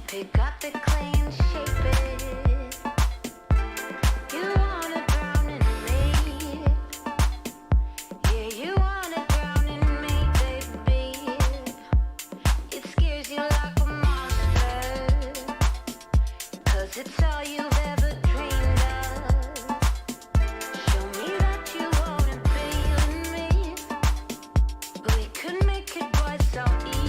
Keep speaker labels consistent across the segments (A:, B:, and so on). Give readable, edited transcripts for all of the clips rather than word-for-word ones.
A: Pick up the clay and shape it. You wanna drown in me. Yeah, you wanna drown in me, baby. It scares you like a monster, 'cause it's all you've ever dreamed of. Show me that you wanna be with me. We could make it, boy, so easily.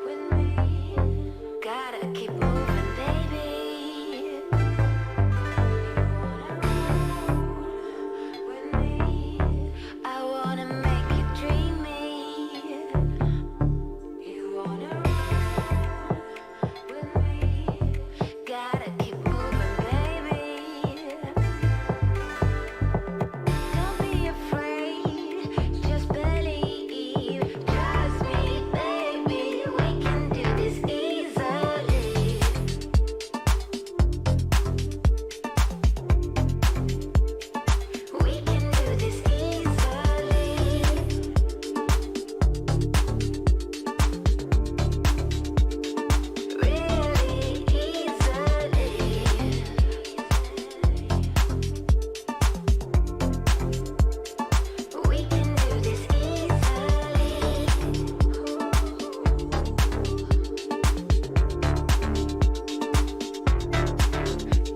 A: With me, gotta keep moving, baby. With me, I wanna make you dreamy. You wanna with me, gotta keep moving, baby. Don't be afraid, just believe. Trust me, baby, we can do this easily. We can do this easily. Really easily. We can do this easily.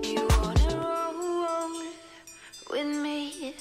A: You wanna roll with me?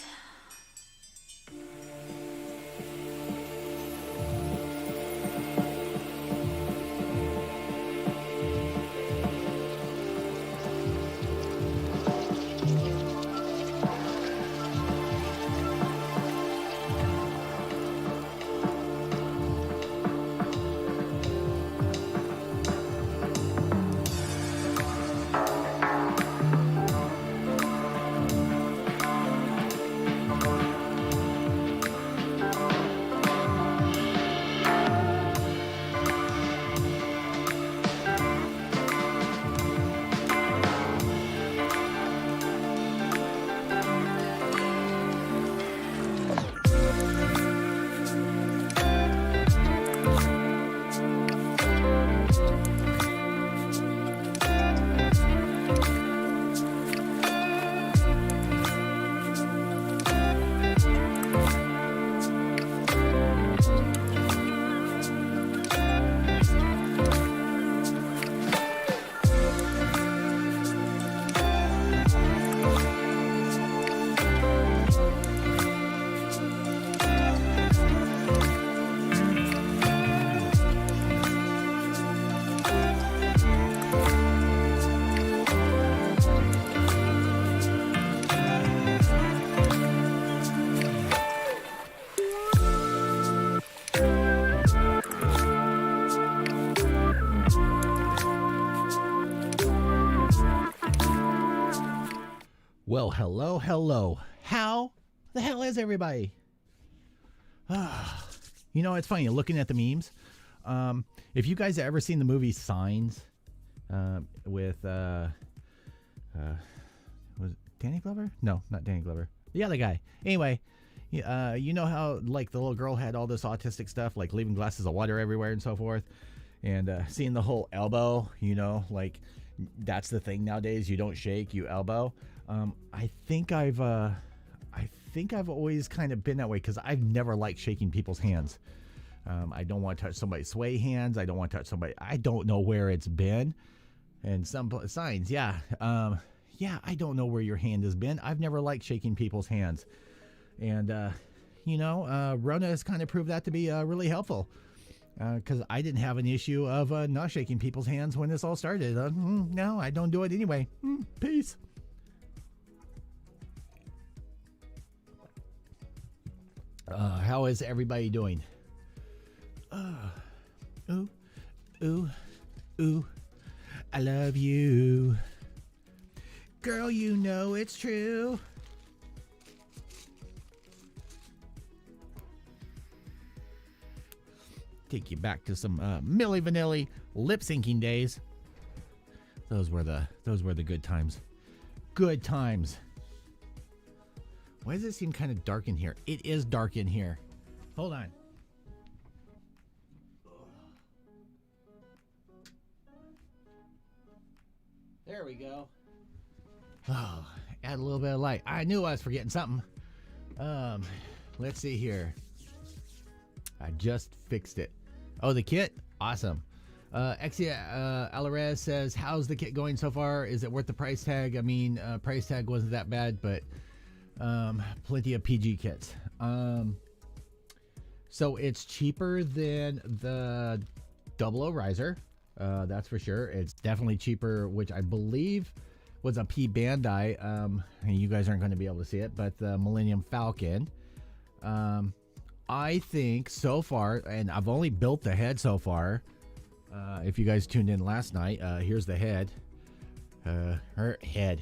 B: Well, hello. How the hell is everybody? You know, it's funny looking at the memes. If you guys have ever seen the movie Signs with was it Danny Glover? No, not Danny Glover. The other guy. Anyway, you know how like the little girl had all this autistic stuff, like leaving glasses of water everywhere and so forth, and seeing the whole elbow. You know, like that's the thing nowadays. You don't shake, you elbow. I think I've always kind of been that way because I've never liked shaking people's hands. I don't want to touch somebody's sway hands. I don't want to touch somebody. I don't know where it's been. And some signs, yeah. I don't know where your hand has been. I've never liked shaking people's hands. And, Rona has kind of proved that to be really helpful. Because I didn't have an issue of not shaking people's hands when this all started. No, I don't do it anyway. Peace. How is everybody doing? Ooh, I love you. Girl, you know it's true. Take you back to some Milli Vanilli lip syncing days. Those were the good times. Good times. Why does it seem kind of dark in here? It is dark in here. Hold on. There we go. Oh, add a little bit of light. I knew I was forgetting something. Let's see here. I just fixed it. Oh, the kit? Awesome. Exia Alvarez says, how's the kit going so far? Is it worth the price tag? I mean, price tag wasn't that bad, but plenty of PG kits. So it's cheaper than the 00 riser. That's for sure. It's definitely cheaper, which I believe was a P Bandai. And you guys aren't going to be able to see it, but the Millennium Falcon. I think so far, and I've only built the head so far. If you guys tuned in last night, here's the head. Her head.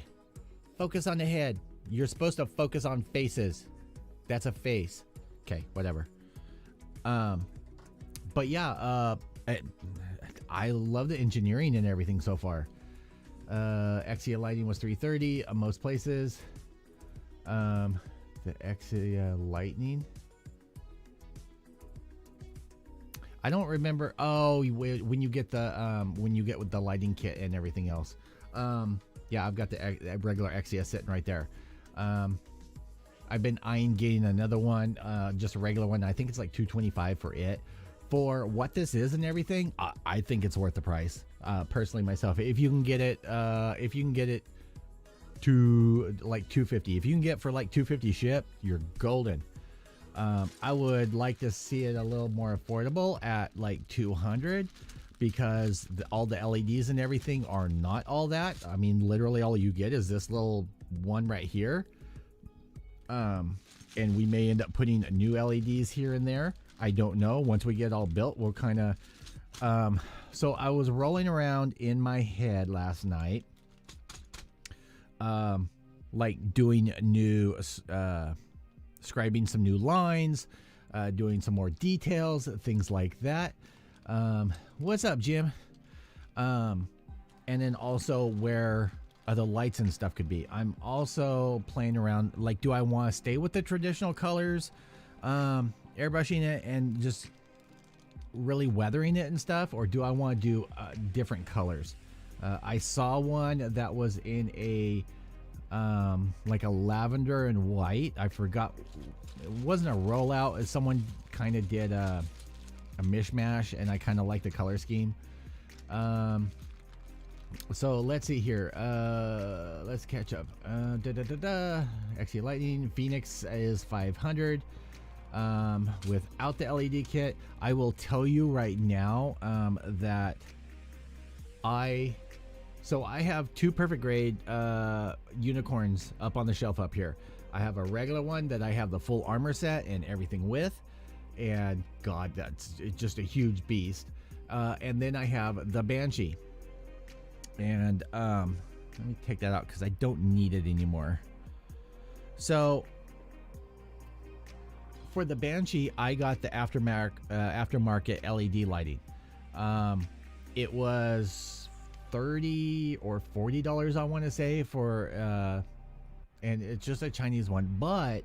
B: Focus on the head. You're supposed to focus on faces. That's a face. Okay, whatever. But yeah, I love the engineering and everything so far. Exia lighting was $330 most places. The Exia lightning. I don't remember. Oh, when you get with the lighting kit and everything else. Yeah, I've got the regular Exia sitting right there. I've been eyeing getting another one, just a regular one. I think it's like $225 for it. For what this is and everything, I think it's worth the price. Personally, myself, if you can get it to like $250, if you can get for like $250 ship, you're golden. I would like to see it a little more affordable at like $200, because all the LEDs and everything are not all that. I mean, literally all you get is this little one right here. And we may end up putting new LEDs here and there. I don't know. Once we get all built, we'll kind of, so I was rolling around in my head last night, like doing new, scribing some new lines, doing some more details, things like that. What's up, Jim? And then also where the lights and stuff could be. I'm also playing around, like, do I want to stay with the traditional colors, airbrushing it and just really weathering it and stuff, or do I want to do different colors? I saw one that was in a like a lavender and white. I forgot, it wasn't a rollout. Someone kind of did a mishmash, and I kind of like the color scheme. So let's see here. Let's catch up. Exia Lightning Phoenix is $500. Without the LED kit, I will tell you right now that I have two perfect grade unicorns up on the shelf up here. I have a regular one that I have the full armor set and everything with, and God, it's just a huge beast. And then I have the Banshee. And let me take that out because I don't need it anymore. So for the Banshee, I got the aftermarket LED lighting. It was $30 or $40, I want to say, for and it's just a Chinese one, but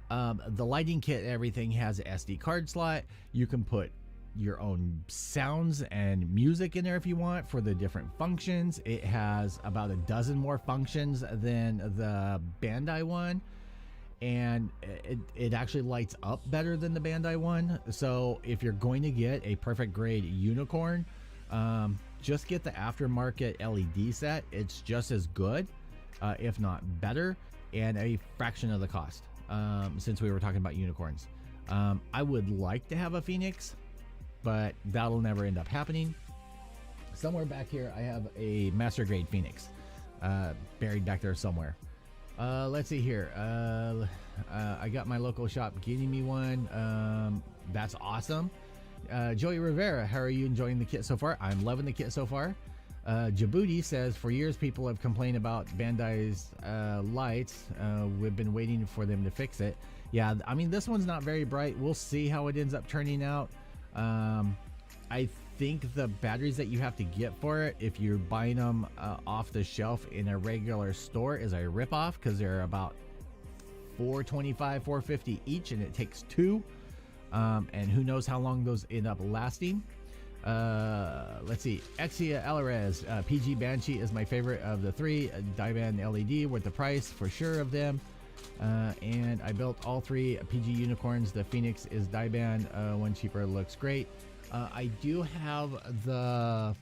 B: the lighting kit and everything has an SD card slot. You can put your own sounds and music in there if you want for the different functions. It has about a dozen more functions than the Bandai one, and it actually lights up better than the Bandai one. So if you're going to get a perfect grade unicorn, just get the aftermarket LED set. It's just as good, if not better, and a fraction of the cost. Since we were talking about unicorns, I would like to have a Phoenix, but that'll never end up happening. Somewhere back here, I have a master grade Phoenix, buried back there somewhere. Let's see here. I got my local shop getting me one. That's awesome. Joey Rivera, how are you enjoying the kit so far? I'm loving the kit so far. Djibouti says, for years people have complained about Bandai's lights. We've been waiting for them to fix it. Yeah, I mean, this one's not very bright. We'll see how it ends up turning out. I think the batteries that you have to get for it, if you're buying them off the shelf in a regular store, is a ripoff, because they're about $425, $450 each, and it takes two. And who knows how long those end up lasting. Let's see. Exia Alvarez, PG Banshee is my favorite of the three. Die band LED worth the price for sure of them. And I built all three PG unicorns. The Phoenix is die band. One cheaper, looks great. I do have the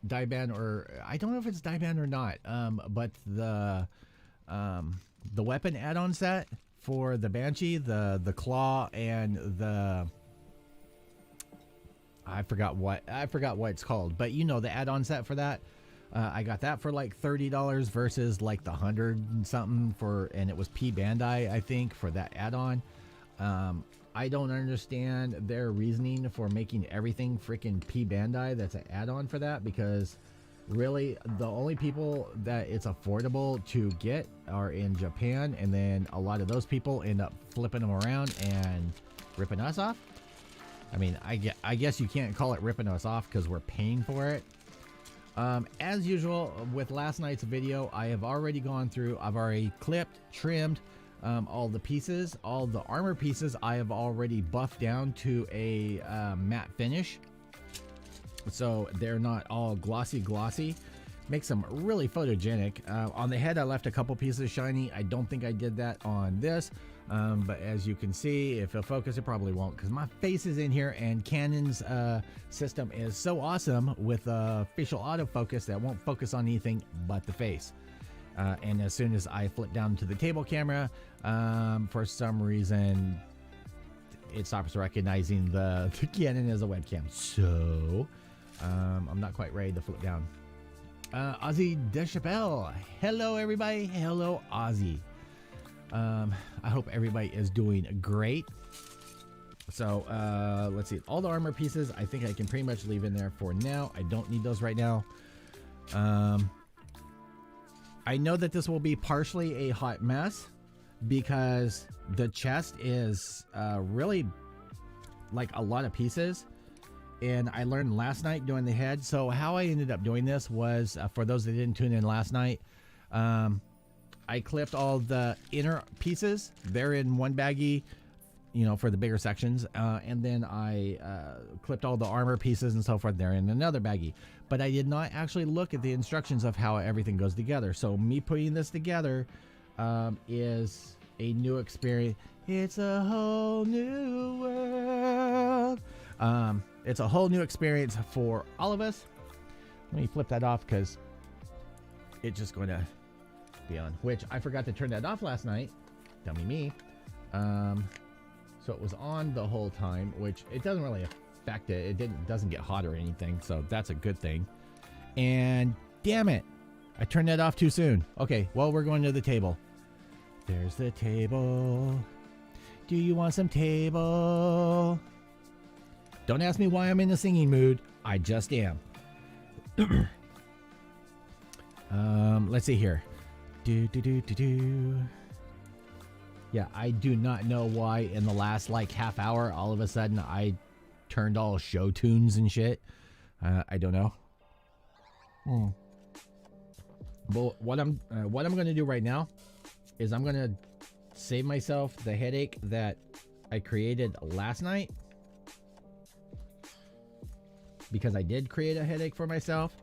B: die band, or I don't know if it's die band or not. But the weapon add-on set for the Banshee, the claw, and the I forgot what it's called, but you know, the add-on set for that. I got that for like $30 versus like the 100 and something and it was P Bandai, I think, for that add-on. I don't understand their reasoning for making everything freaking P Bandai that's an add-on for that, because really the only people that it's affordable to get are in Japan, and then a lot of those people end up flipping them around and ripping us off. I mean, I guess you can't call it ripping us off because we're paying for it. As usual with last night's video, I have already gone through, I've already clipped, trimmed all the pieces, all the armor pieces. I have already buffed down to a matte finish, so they're not all glossy. Makes them really photogenic. On the head, I left a couple pieces shiny. I don't think I did that on this. But as you can see, if it'll focus, it probably won't, because my face is in here, and Canon's system is so awesome with facial autofocus that won't focus on anything but the face. And as soon as I flip down to the table camera, for some reason, it stops recognizing the Canon as a webcam. So I'm not quite ready to flip down. Ozzy DeChapelle. Hello, everybody. Hello, Ozzy. I hope everybody is doing great. So let's see, all the armor pieces I think I can pretty much leave in there for now. I don't need those right now. I know that this will be partially a hot mess because the chest is really like a lot of pieces, and I learned last night doing the head. So how I ended up doing this was, for those that didn't tune in last night, I clipped all the inner pieces. They're in one baggie, you know, for the bigger sections. And then I clipped all the armor pieces and so forth. They're in another baggie. But I did not actually look at the instructions of how everything goes together. So me putting this together is a new experience. It's a whole new world. It's a whole new experience for all of us. Let me flip that off because it's just going to be on, which I forgot to turn that off last night. Dummy me. So it was on the whole time, which it doesn't really affect it. It doesn't get hot or anything, so that's a good thing. And damn it, I turned that off too soon. Okay, well, we're going to the table. There's the table. Do you want some table? Don't ask me why I'm in a singing mood. I just am. Let's see here. Yeah, I do not know why in the last like half hour all of a sudden I turned all show tunes and shit. I don't know. But what I'm going to do right now is I'm going to save myself the headache that I created last night, because I did create a headache for myself.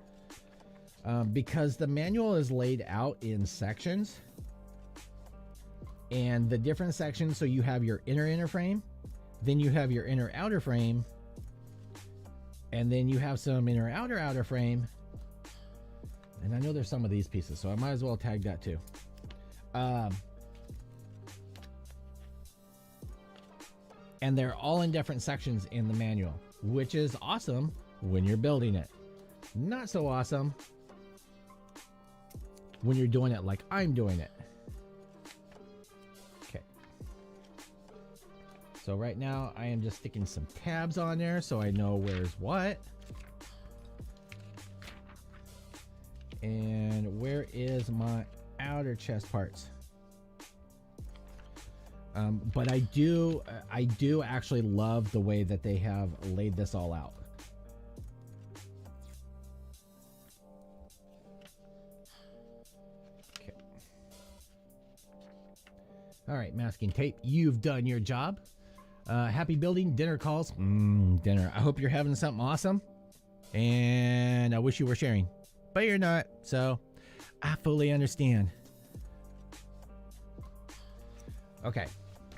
B: Because the manual is laid out in sections, and the different sections, so you have your inner frame, then you have your inner outer frame, and then you have some inner outer frame, and I know there's some of these pieces, so I might as well tag that too. And they're all in different sections in the manual, which is awesome when you're building it. Not so awesome when you're doing it like I'm doing it. Okay. So right now I am just sticking some tabs on there so I know where's what. And where is my outer chest parts? But I do actually love the way that they have laid this all out. All right, masking tape, you've done your job. Happy building, dinner calls. Dinner. I hope you're having something awesome. And I wish you were sharing. But you're not. So I fully understand. Okay.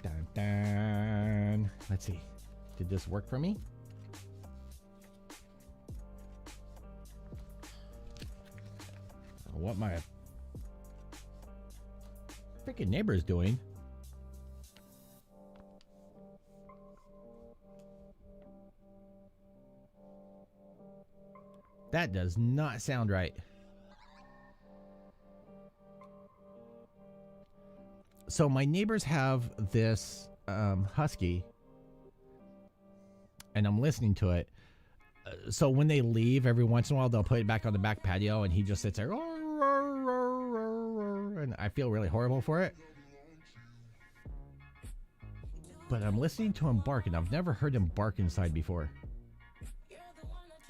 B: Dun, dun. Let's see. Did this work for me? What my freaking neighbor is doing? That does not sound right. So my neighbors have this husky, and I'm listening to it. So when they leave, every once in a while, they'll put it back on the back patio, and he just sits there, and I feel really horrible for it. But I'm listening to him bark, and I've never heard him bark inside before.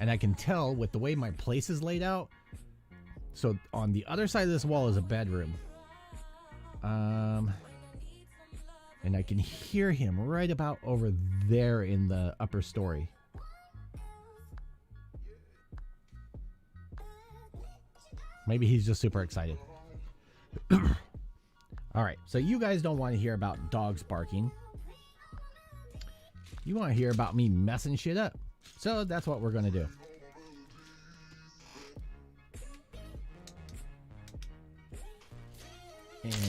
B: And I can tell with the way my place is laid out. So on the other side of this wall is a bedroom. And I can hear him right about over there in the upper story. Maybe he's just super excited. All right, so you guys don't want to hear about dogs barking. You want to hear about me messing shit up. So that's what we're going to do.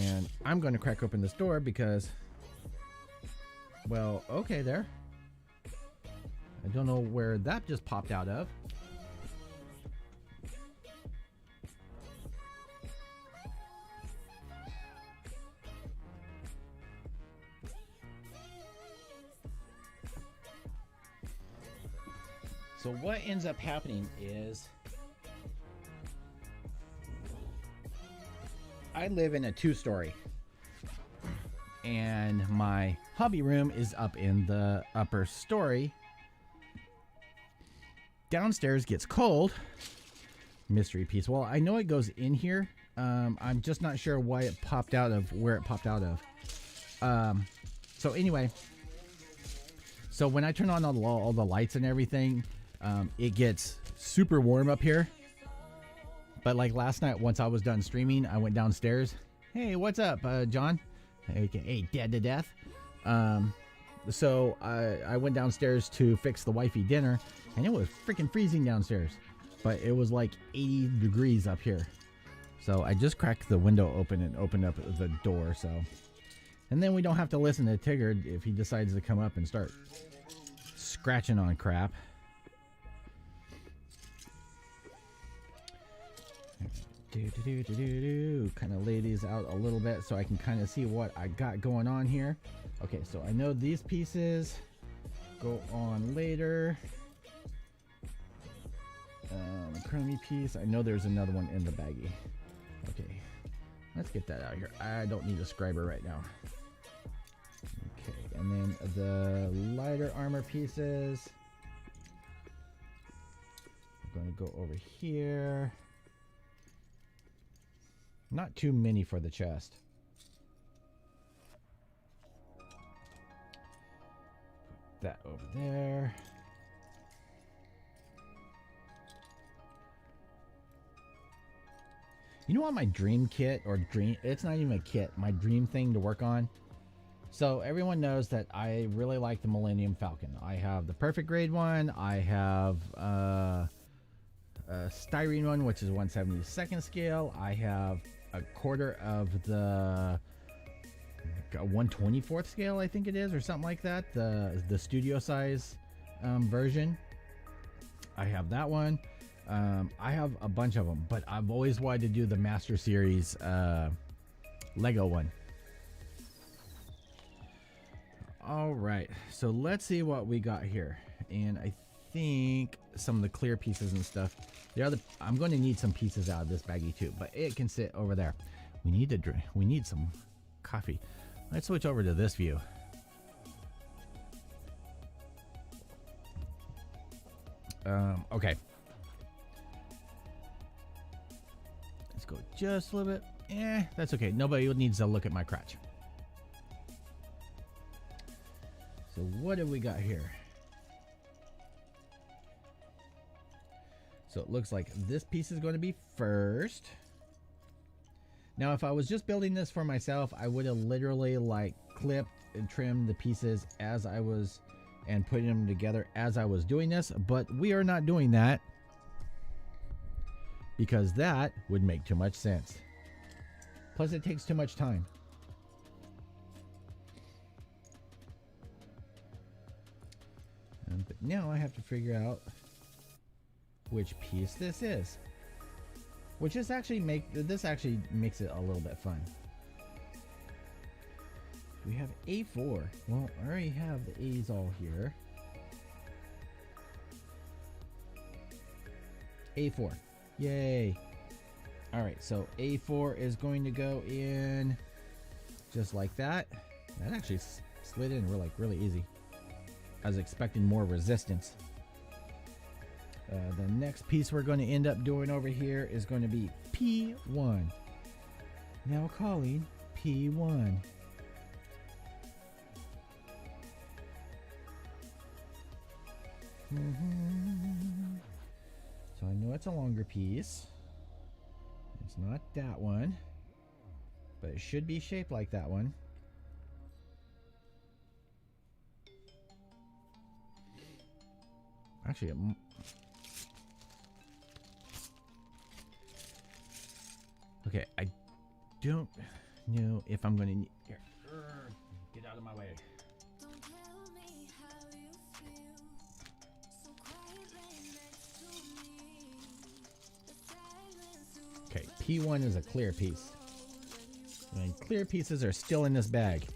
B: And I'm going to crack open this door because, well, okay there. I don't know where that just popped out of. So what ends up happening is I live in a 2-story and my hobby room is up in the upper story. Downstairs gets cold. Mystery piece. Well, I know it goes in here. I'm just not sure why it popped out of where it popped out of. So anyway, so when I turn on all the lights and everything, it gets super warm up here. But like last night, once I was done streaming, I went downstairs. Hey, what's up, John? Hey, Dead to Death. So I went downstairs to fix the wifey dinner, and it was freaking freezing downstairs. But it was like 80 degrees up here. So I just cracked the window open and opened up the door. So, and then we don't have to listen to Tigger if he decides to come up and start scratching on crap. Kind of lay these out a little bit so I can kind of see what I got going on here. Okay, so I know these pieces go on later. Chromie piece. I know there's another one in the baggie. Okay, let's get that out here. I don't need a scriber right now. Okay, and then the lighter armor pieces. I'm going to go over here. Not too many for the chest. Put that over there. You know what my dream kit or dream, it's not even a kit, my dream thing to work on. So everyone knows that I really like the Millennium Falcon. I have the perfect grade one. I have a styrene one, which is 1/72 scale. I have a quarter of the 1/24 scale, I think it is, or something like that. The studio size version. I have that one. I have a bunch of them, but I've always wanted to do the Master Series Lego one. All right, so let's see what we got here. And I think some of the clear pieces and stuff. I'm going to need some pieces out of this baggie too, but it can sit over there. We need to drink. We need some coffee. Let's switch over to this view. Okay. Let's go just a little bit. That's okay. Nobody needs to look at my crotch. So what have we got here? So it looks like this piece is going to be first. Now, if I was just building this for myself, I would have literally like clipped and trimmed the pieces as I was and putting them together as I was doing this, but we are not doing that because that would make too much sense. Plus, it takes too much time. But now I have to figure out which piece this is, which is actually this actually makes it a little bit fun. We have A4. Well, I already have the A's all here. A4. Yay. All right, so A4 is going to go in just like that. That actually slid in really easy. I was expecting more resistance. The next piece we're going to end up doing over here is going to be P1. Now calling P1. So I know it's a longer piece. It's not that one, but it should be shaped like that one. Actually, okay, I don't know if I'm going to here. Get out of my way. Okay, P1 is a clear piece. And clear pieces are still in this bag.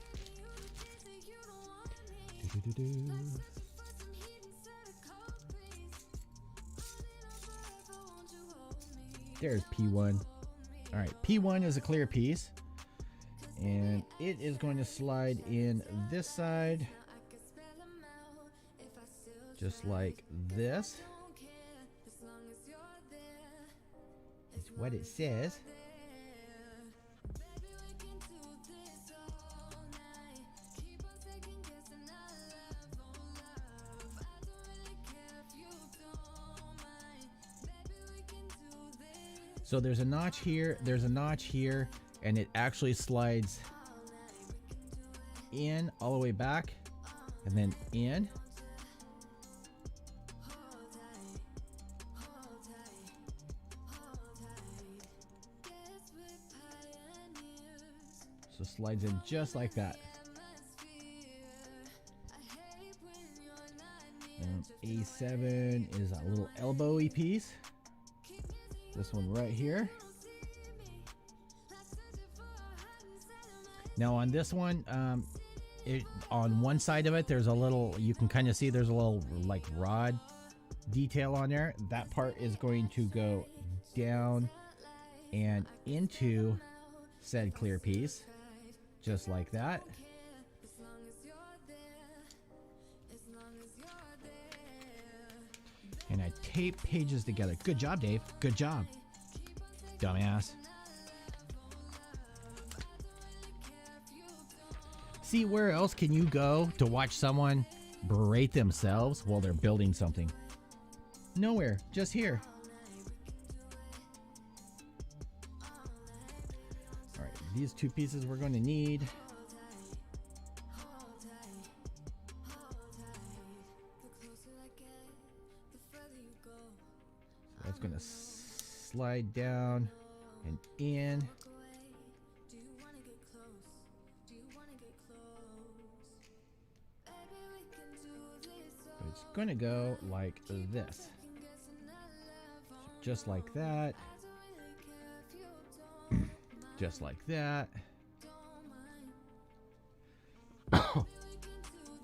B: There's P1. All right, P1 is a clear piece, and it is going to slide in this side, just like this. It's what it says. So there's a notch here, there's a notch here, and it actually slides in all the way back and then in. So slides in just like that. And A7 is a little elbowy piece. This one right here. Now on this one, on one side of it, there's a little, you can kind of see there's a little like rod detail on there. That part is going to go down and into said clear piece, just like that. And I tape pages together. Good job, Dave. Good job. Dumbass. See, where else can you go to watch someone berate themselves while they're building something? Nowhere. Just here. All right. These two pieces we're going to need. That's going to slide down and in. So it's going to go like this. Just like that. Just like that.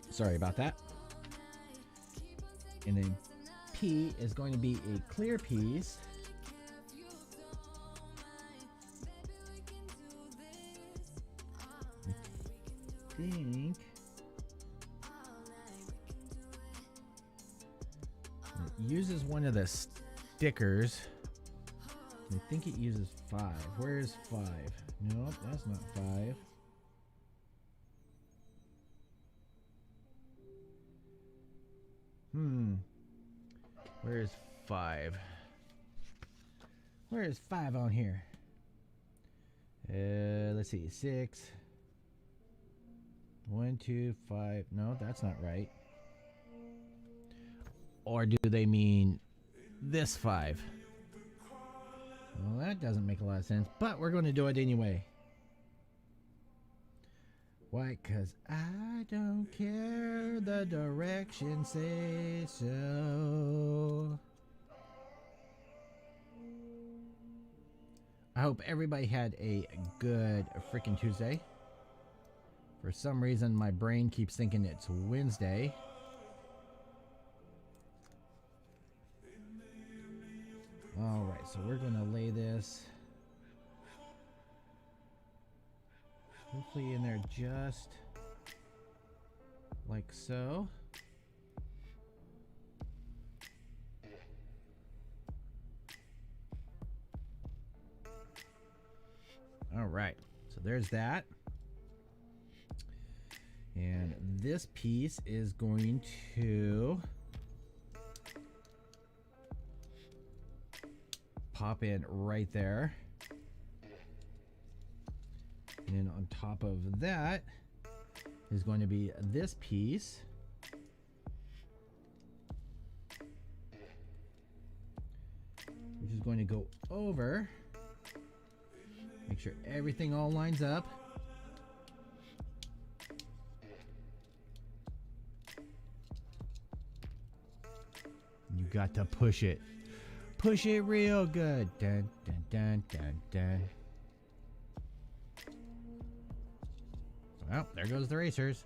B: Sorry about that. And then P is going to be a clear piece. I think it uses one of the stickers. I think it uses 5. Where's 5? Nope, that's not 5. Where's 5? Where is 5 on here? Let's see. 6. 1, 2, 5. No, that's not right. Or do they mean this 5? Well, that doesn't make a lot of sense, but we're going to do it anyway. Why? 'Cause I don't care, the directions say so. I hope everybody had a good freaking Tuesday. For some reason, my brain keeps thinking it's Wednesday. Alright, so we're going to lay this hopefully in there just like so. Alright, so there's that. And this piece is going to pop in right there. And then on top of that is going to be this piece. Which is going to go over. Make sure everything all lines up. You got to push it. Push it real good. Dun, dun, dun, dun, dun. Well, there goes the racers.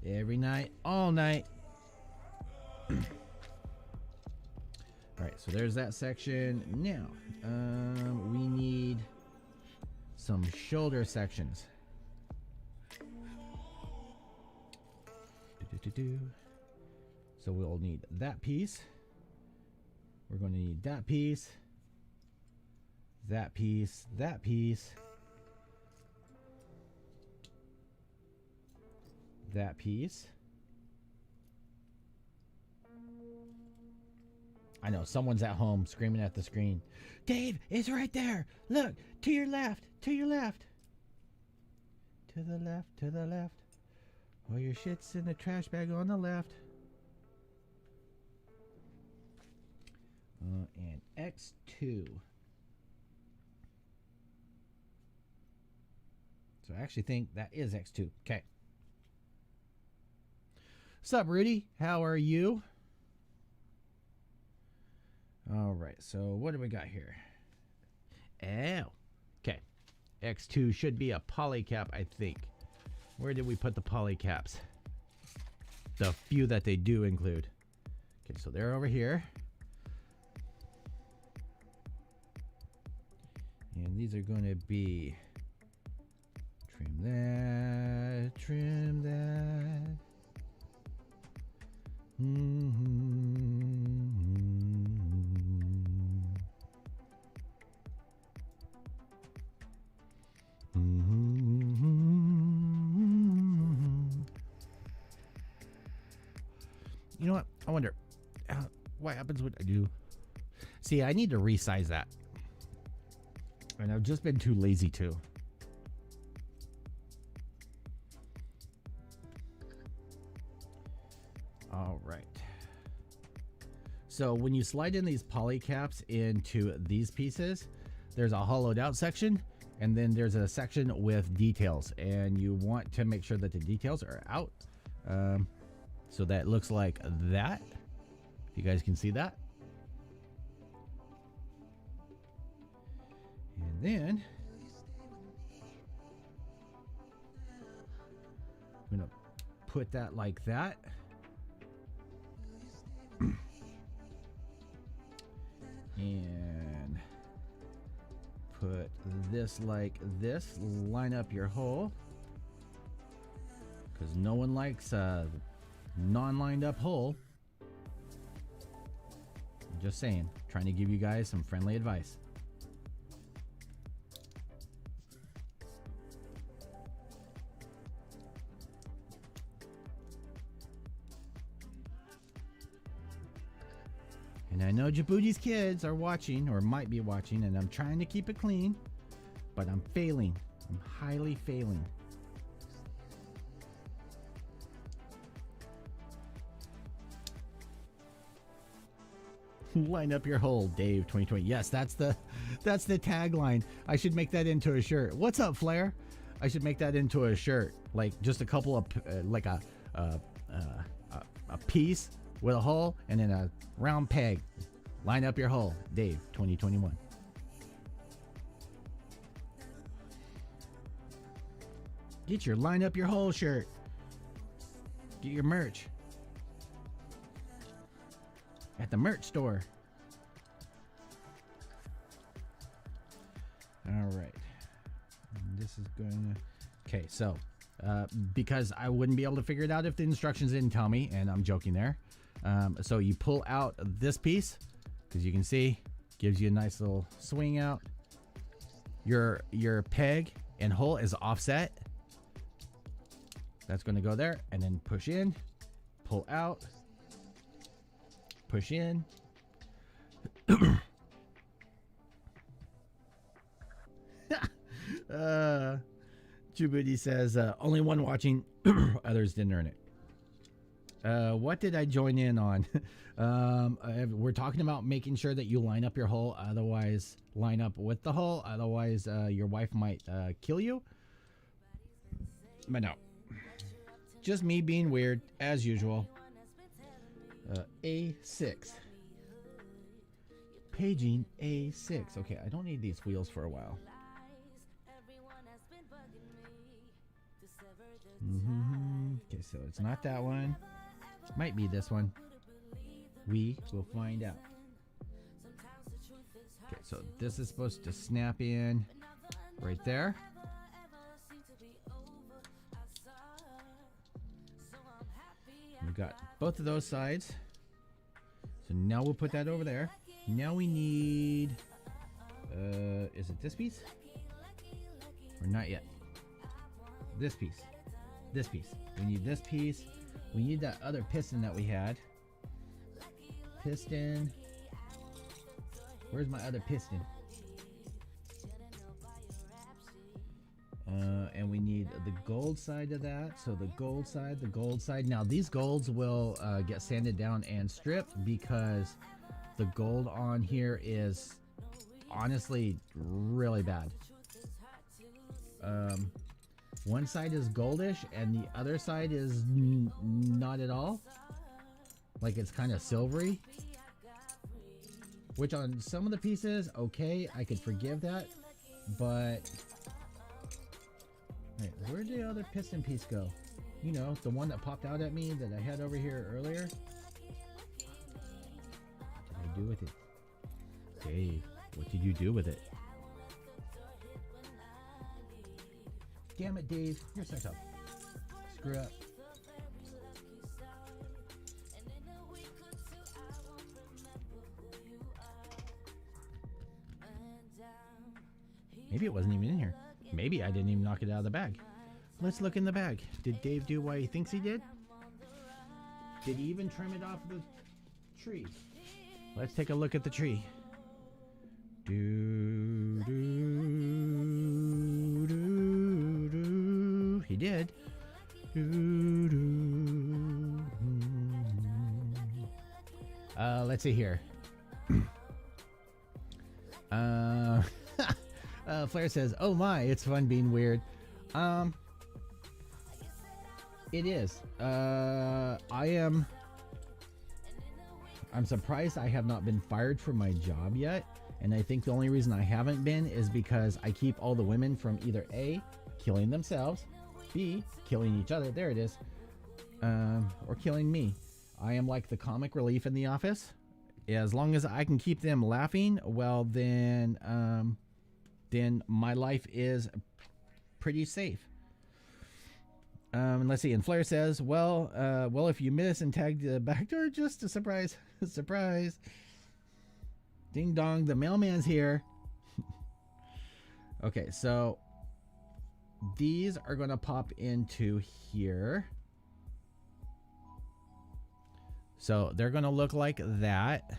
B: Every night, all night. Alright, so there's that section. Now, we need some shoulder sections. So we'll need that piece. We're going to need that piece. That piece. That piece. That piece. I know someone's at home screaming at the screen. Dave, it's right there. Look, to your left, to your left. To the left, to the left. Oh, your shit's in the trash bag on the left. And X2. So I actually think that is X2. Okay. What's up, Rudy? How are you? All right, so what do we got here? Oh, okay. X2 should be a poly cap, I think. Where did we put the poly caps? The few that they do include. Okay, so they're over here. And these are going to be trim that, trim that. You know what? I wonder what happens when I do. See, I need to resize that. And I've just been too lazy to. All right. So when you slide in these poly caps into these pieces, there's a hollowed out section, and then there's a section with details, and you want to make sure that the details are out. So that looks like that. If you guys can see that. And then I'm going to put that like that. And put this like this. Line up your hole. Because no one likes a non-lined up hole. I'm just saying. Trying to give you guys some friendly advice. And I know Djibouti's kids are watching or might be watching, and I'm trying to keep it clean, but I'm failing. I'm highly failing. Line up your hole, Dave 2020. Yes, that's the tagline. I should make that into a shirt. What's up, Flair? I should make that into a shirt, like just a couple of like a piece with a hole and then a round peg. Line up your hole, Dave 2021. Get your line up your hole shirt. Get your merch at the merch store. All right. This is going to... Okay, so because I wouldn't be able to figure it out if the instructions didn't tell me, and I'm joking there. So you pull out this piece, because you can see, gives you a nice little swing out. Your peg and hole is offset. That's going to go there, and then push in, pull out, push in. Djibouti says, only one watching, others didn't earn it. What did I join in on? We're talking about making sure that you line up your hole, otherwise line up with the hole, otherwise your wife might kill you. But no. Just me being weird, as usual. A6. Paging A6. Okay, I don't need these wheels for a while. Okay, so it's not that one. Might be this one. We will find out. Okay, so this is supposed to snap in right there. We've got both of those sides. So now we'll put that over there. Now we need, is it this piece? Or not yet? This piece. This piece. We need this piece. We need that other piston that we had. Piston. Where's my other piston? And we need the gold side of that. So the gold side, the gold side. Now these golds will get sanded down and stripped because the gold on here is honestly really bad. One side is goldish and the other side is not at all. Like it's kind of silvery. Which on some of the pieces, okay, I could forgive that. But wait, where'd the other piston piece go? You know, the one that popped out at me that I had over here earlier. What did I do with it? Dave, what did you do with it? Damn it, Dave, you're so tough. Screw up. Maybe it wasn't even in here. Maybe I didn't even knock it out of the bag. Let's look in the bag. Did Dave do what he thinks he did? Did he even trim it off the tree? Let's take a look at the tree. He did. Let's see here. Flair says, "Oh my, it's fun being weird." It is. I'm surprised I have not been fired from my job yet, and I think the only reason I haven't been is because I keep all the women from either A, killing themselves, B, killing each other, there it is, or killing me. I am like the comic relief in the office. As long as I can keep them laughing, well then my life is pretty safe. Let's see. And Flair says, well, if you miss and tag the back door, just a surprise, surprise. Ding dong, the mailman's here. Okay, so these are going to pop into here. So they're going to look like that.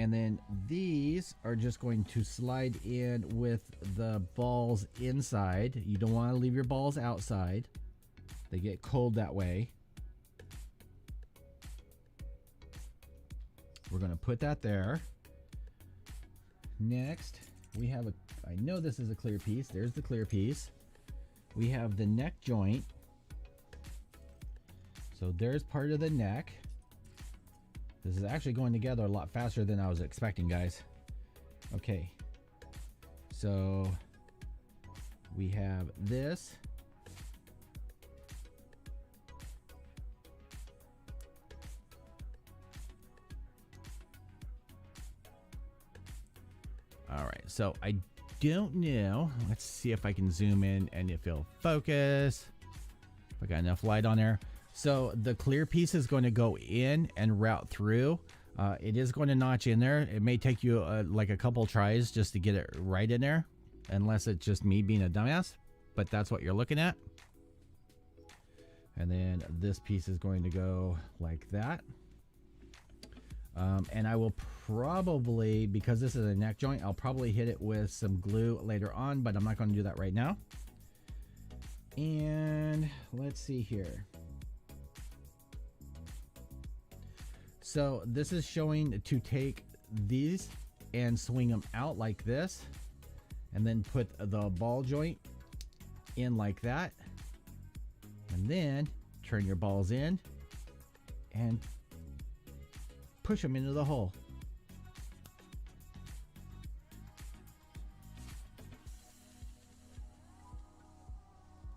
B: And then these are just going to slide in with the balls inside. You don't want to leave your balls outside. They get cold that way. We're going to put that there. Next, we have a, I know this is a clear piece. There's the clear piece. We have the neck joint. So there's part of the neck. This is actually going together a lot faster than I was expecting, guys. Okay. So we have this. All right. So I don't know. Let's see if I can zoom in and if it'll focus. If I got enough light on there. So the clear piece is going to go in and route through. It is going to notch in there. It may take you like a couple tries just to get it right in there, unless it's just me being a dumbass, but that's what you're looking at. And then this piece is going to go like that. And I will probably, because this is a neck joint, I'll probably hit it with some glue later on, but I'm not going to do that right now. And let's see here. So this is showing to take these and swing them out like this, and then put the ball joint in like that, and then turn your balls in and push them into the hole.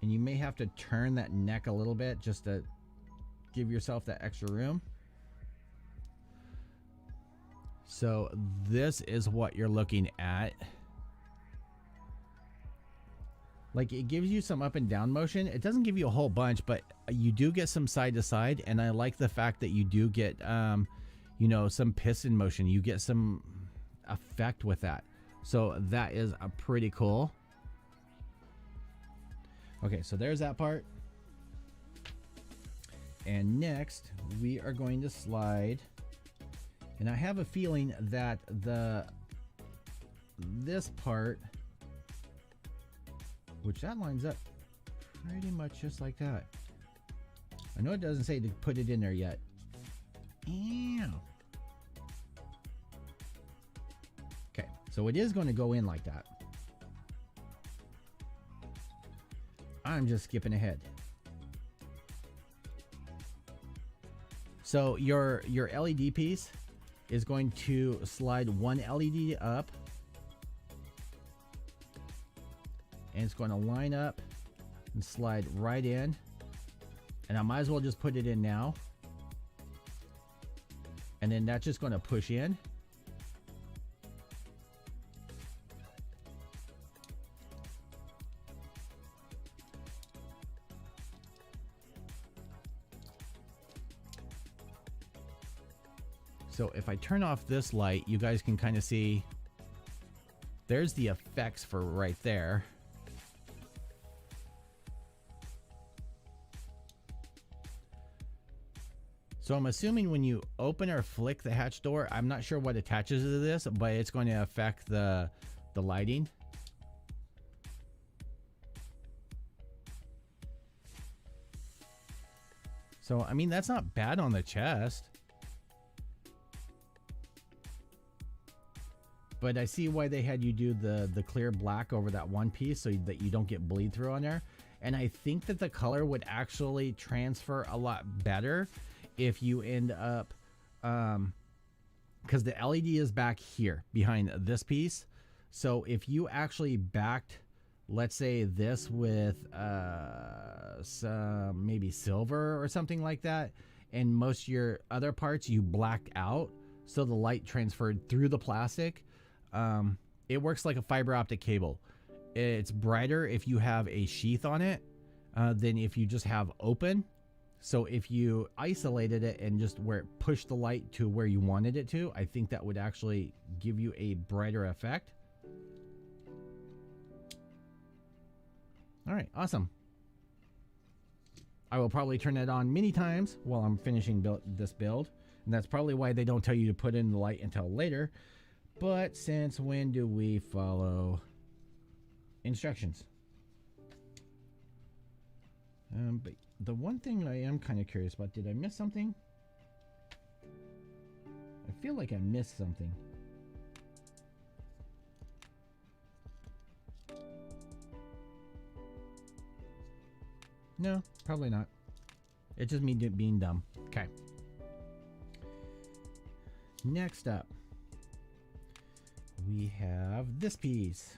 B: And you may have to turn that neck a little bit just to give yourself that extra room. So this is what you're looking at. Like, it gives you some up and down motion. It doesn't give you a whole bunch, but you do get some side to side. And I like the fact that you do get, you know, some piston motion. You get some effect with that. So that is pretty cool. Okay, so there's that part. And next we are going to slide. And I have a feeling that this part, which that lines up pretty much just like that. I know it doesn't say to put it in there yet. Ew. Okay, so it is going to go in like that. I'm just skipping ahead. So your LED piece is going to slide one LED up, and it's going to line up and slide right in, and I might as well just put it in now, and then that's just going to push in. So if I turn off this light, you guys can kind of see there's the effects for right there. So I'm assuming when you open or flick the hatch door, I'm not sure what attaches to this, but it's going to affect the lighting. So, I mean, that's not bad on the chest. But I see why they had you do the clear black over that one piece so that you don't get bleed through on there. And I think that the color would actually transfer a lot better if you end up, because the LED is back here behind this piece. So if you actually backed, let's say this with some maybe silver or something like that, and most of your other parts you blacked out so the light transferred through the plastic, it works like a fiber optic cable. It's brighter if you have a sheath on it than if you just have open. So if you isolated it and just where it pushed the light to where you wanted it to, I think that would actually give you a brighter effect. All right, awesome. I will probably turn it on many times while I'm finishing this build. And that's probably why they don't tell you to put in the light until later. But since when do we follow instructions? But the one thing I am kind of curious about, did I miss something? I feel like I missed something. No, probably not. It's just me being dumb. Okay. Next up, we have this piece.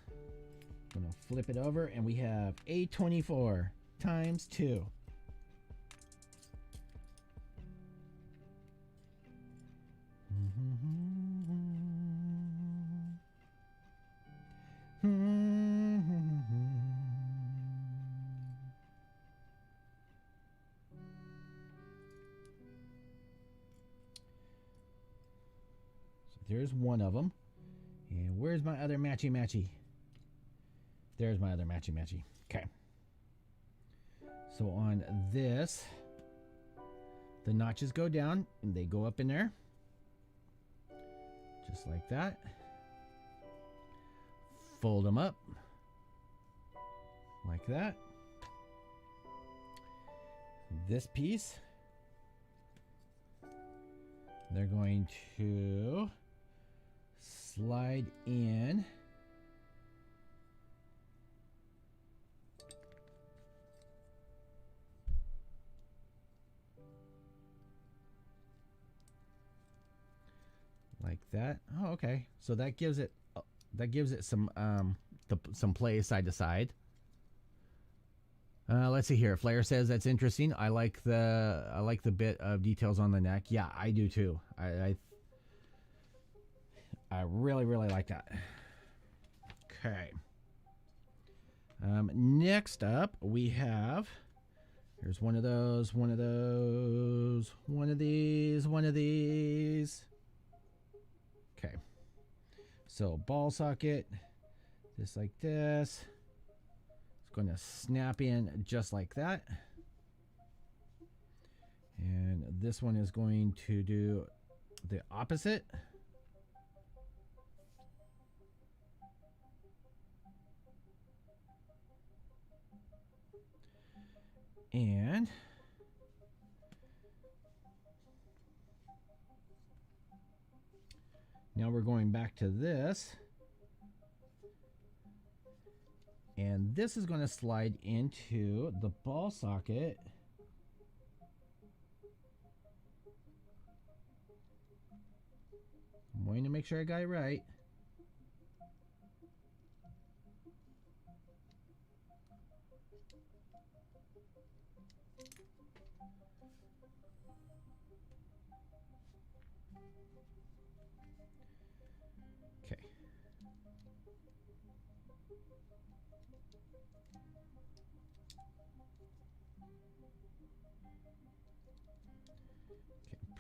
B: I'm gonna flip it over, and we have A24 times 2. There's one of them. And where's my other matchy-matchy? There's my other matchy-matchy. Okay. So on this, the notches go down and they go up in there. Just like that. Fold them up. Like that. This piece, they're going to slide in like that. Oh, okay. So that gives it some some play side to side. Let's see here. Flair says that's interesting. I like the bit of details on the neck. Yeah, I do too. I really like that. Okay. Next up we have, here's one of those, one of these. Okay. So ball socket, just like this. It's going to snap in just like that. And this one is going to do the opposite. And now we're going back to this. And this is going to slide into the ball socket. I'm waiting to make sure I got it right.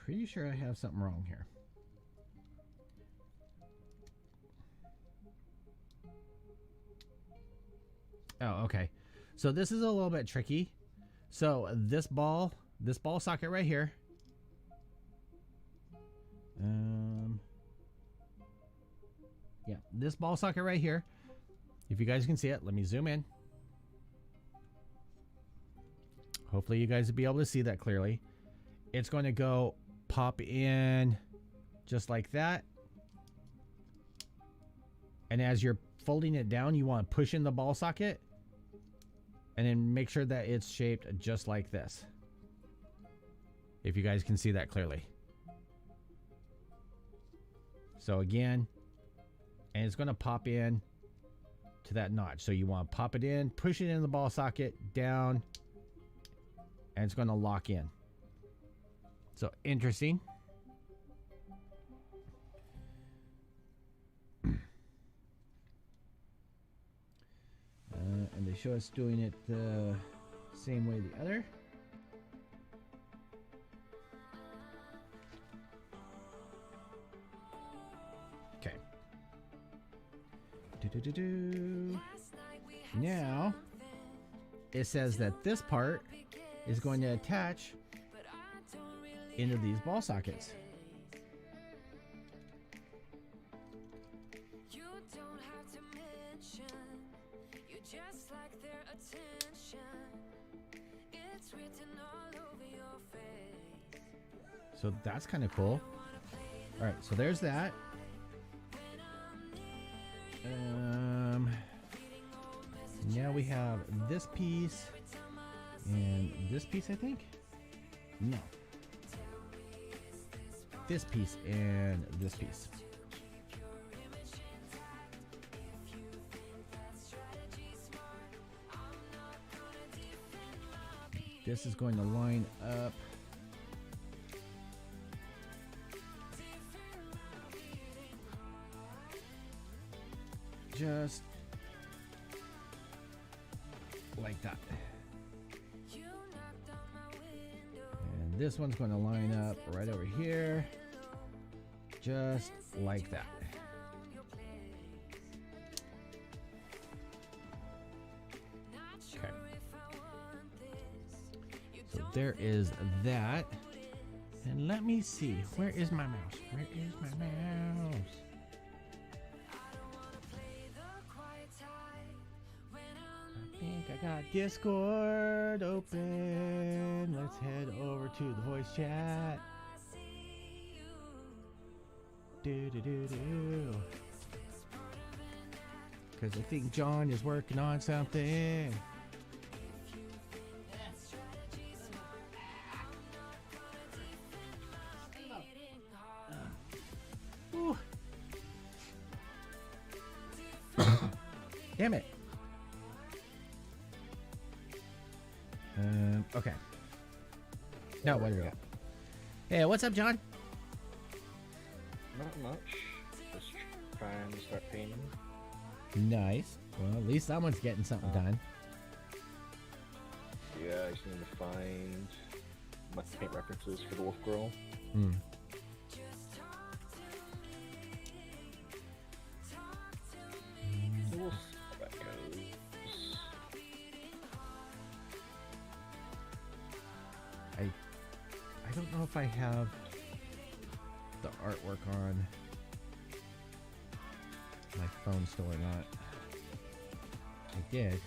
B: Pretty sure I have something wrong here. Oh, okay. So this is a little bit tricky. So this ball socket right here. Yeah, this ball socket right here. If you guys can see it, let me zoom in. Hopefully you guys will be able to see that clearly. It's going to go pop in just like that. And as you're folding it down, you want to push in the ball socket and then make sure that it's shaped just like this. If you guys can see that clearly. So again, and it's going to pop in to that notch. So you want to pop it in, push it in the ball socket, down, and it's going to lock in. So interesting. And they show us doing it the same way the other. Okay. Now it says that this part is going to attach into these ball sockets. So that's kind of cool. All right, so there's that. Now we have this piece and this piece, I think. No. This piece and this piece. This is going to line up. Just like that. And this one's going to line up right over here. Just like that. Okay. So there is that. And let me see. Where is my mouse? Where is my mouse? I think I got Discord open. Let's head over to the voice chat. Because I think John is working on something. Damn it. Okay. Now what do we got? Hey, what's up, John?
C: Not much. Just trying to start painting.
B: Nice. Well, at least someone's getting something done.
C: Yeah, I just need to find my paint references for the Wolf Girl. So we'll see how that goes.
B: I don't know if I have the artwork on my phone still or not. I did.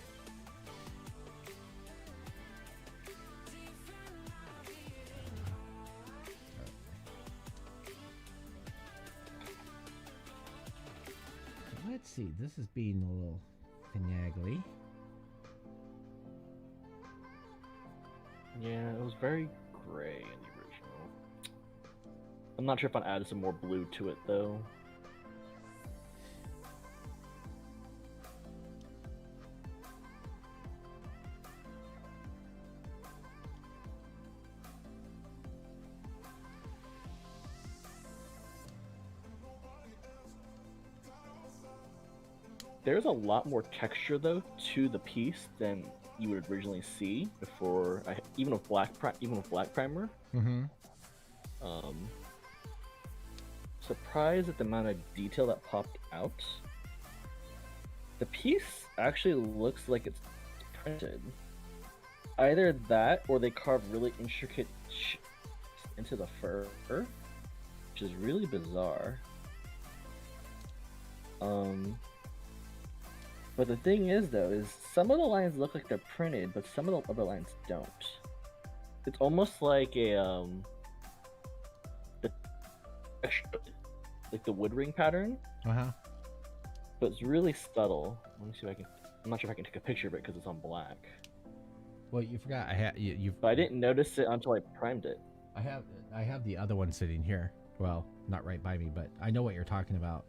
B: Let's see. This is being a little finagly.
C: Yeah, it was very gray in the original. I'm not sure if I'll add some more blue to it though. There's a lot more texture though to the piece than you would originally see before. Even with black primer.
B: Mm-hmm.
C: Surprised at the amount of detail that popped out. The piece actually looks like it's printed. Either that, or they carved really intricate into the fur, which is really bizarre. But the thing is, though, is some of the lines look like they're printed, but some of the other lines don't. It's almost like a the texture, like the wood ring pattern. But it's really subtle. Let me see if I can. I'm not sure if I can take a picture of it because it's on black.
B: Well, you forgot I had you.
C: But I didn't notice it until I primed it.
B: I have the other one sitting here. Well, not right by me, but I know what you're talking about.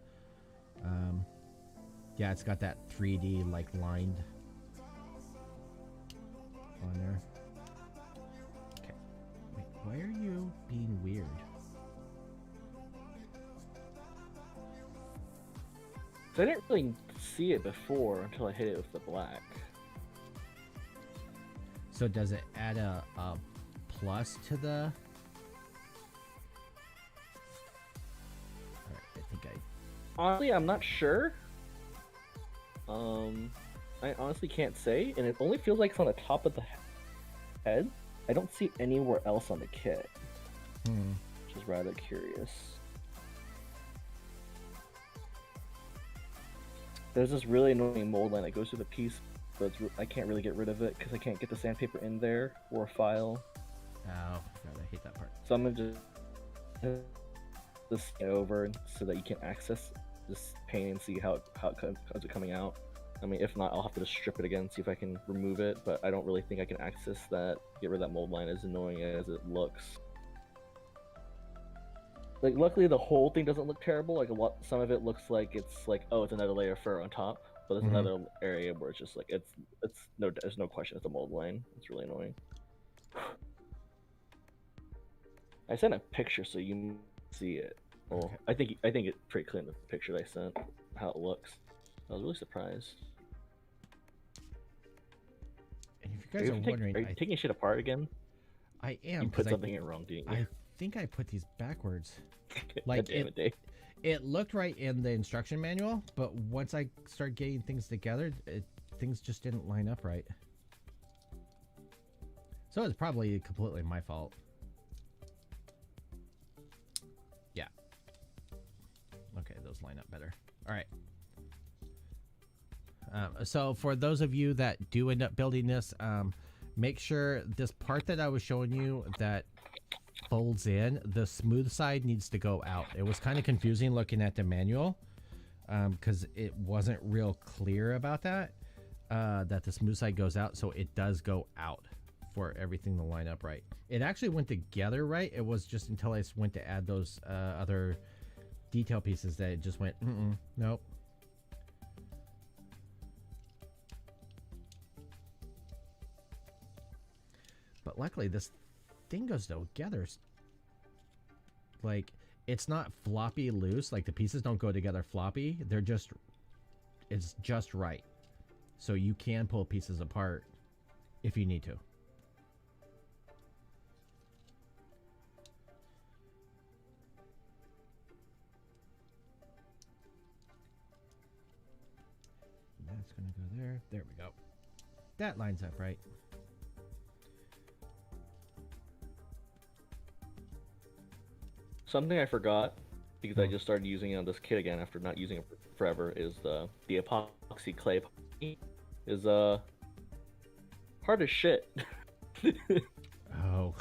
B: Yeah, it's got that 3D like lined on there. Okay. Wait, why are you being weird?
C: So I didn't really see it before until I hit it with the black.
B: So does it add a plus to the... Alright, I think
C: Honestly, I'm not sure. I honestly can't say, and it only feels like it's on the top of the head. I don't see anywhere else on the kit, which is rather curious. There's this really annoying mold line that goes through the piece so I can't really get rid of it because I can't get the sandpaper in there or a file.
B: Oh, God, I hate that part.
C: So I'm gonna just stay over so that you can access this paint and see how it's coming out. I mean, if not, I'll have to just strip it again, see if I can remove it, but I don't really think I can access that, get rid of that mold line, as annoying as it looks. Like, luckily the whole thing doesn't look terrible. Like, some of it looks like it's like, oh, it's another layer of fur on top, but there's another area where it's just like, there's no question it's a mold line. It's really annoying. I sent a picture so you can see it. Well, okay. I think it's pretty clear in the picture that I sent, how it looks. I was really surprised.
B: And if you guys are wondering,
C: are you taking shit apart again?
B: I am.
C: You put something in wrong, didn't you?
B: I think I put these backwards. Like it looked right in the instruction manual, but once I started getting things together, things just didn't line up right. So it's probably completely my fault. Yeah. Okay, those line up better. All right. So for those of you that do end up building this, make sure this part that I was showing you that folds in, the smooth side needs to go out. It was kind of confusing looking at the manual because it wasn't real clear about that, that the smooth side goes out. So it does go out for everything to line up right. It actually went together right. It was just until I went to add those other detail pieces that it just went, nope. But luckily this thing goes together. Like, it's not floppy loose. Like, the pieces don't go together floppy. It's just right. So you can pull pieces apart if you need to. That's gonna go there. There we go. That lines up right.
C: Something I forgot, because I just started using it on this kit again after not using it forever, is the epoxy clay is hard as shit.
B: Oh,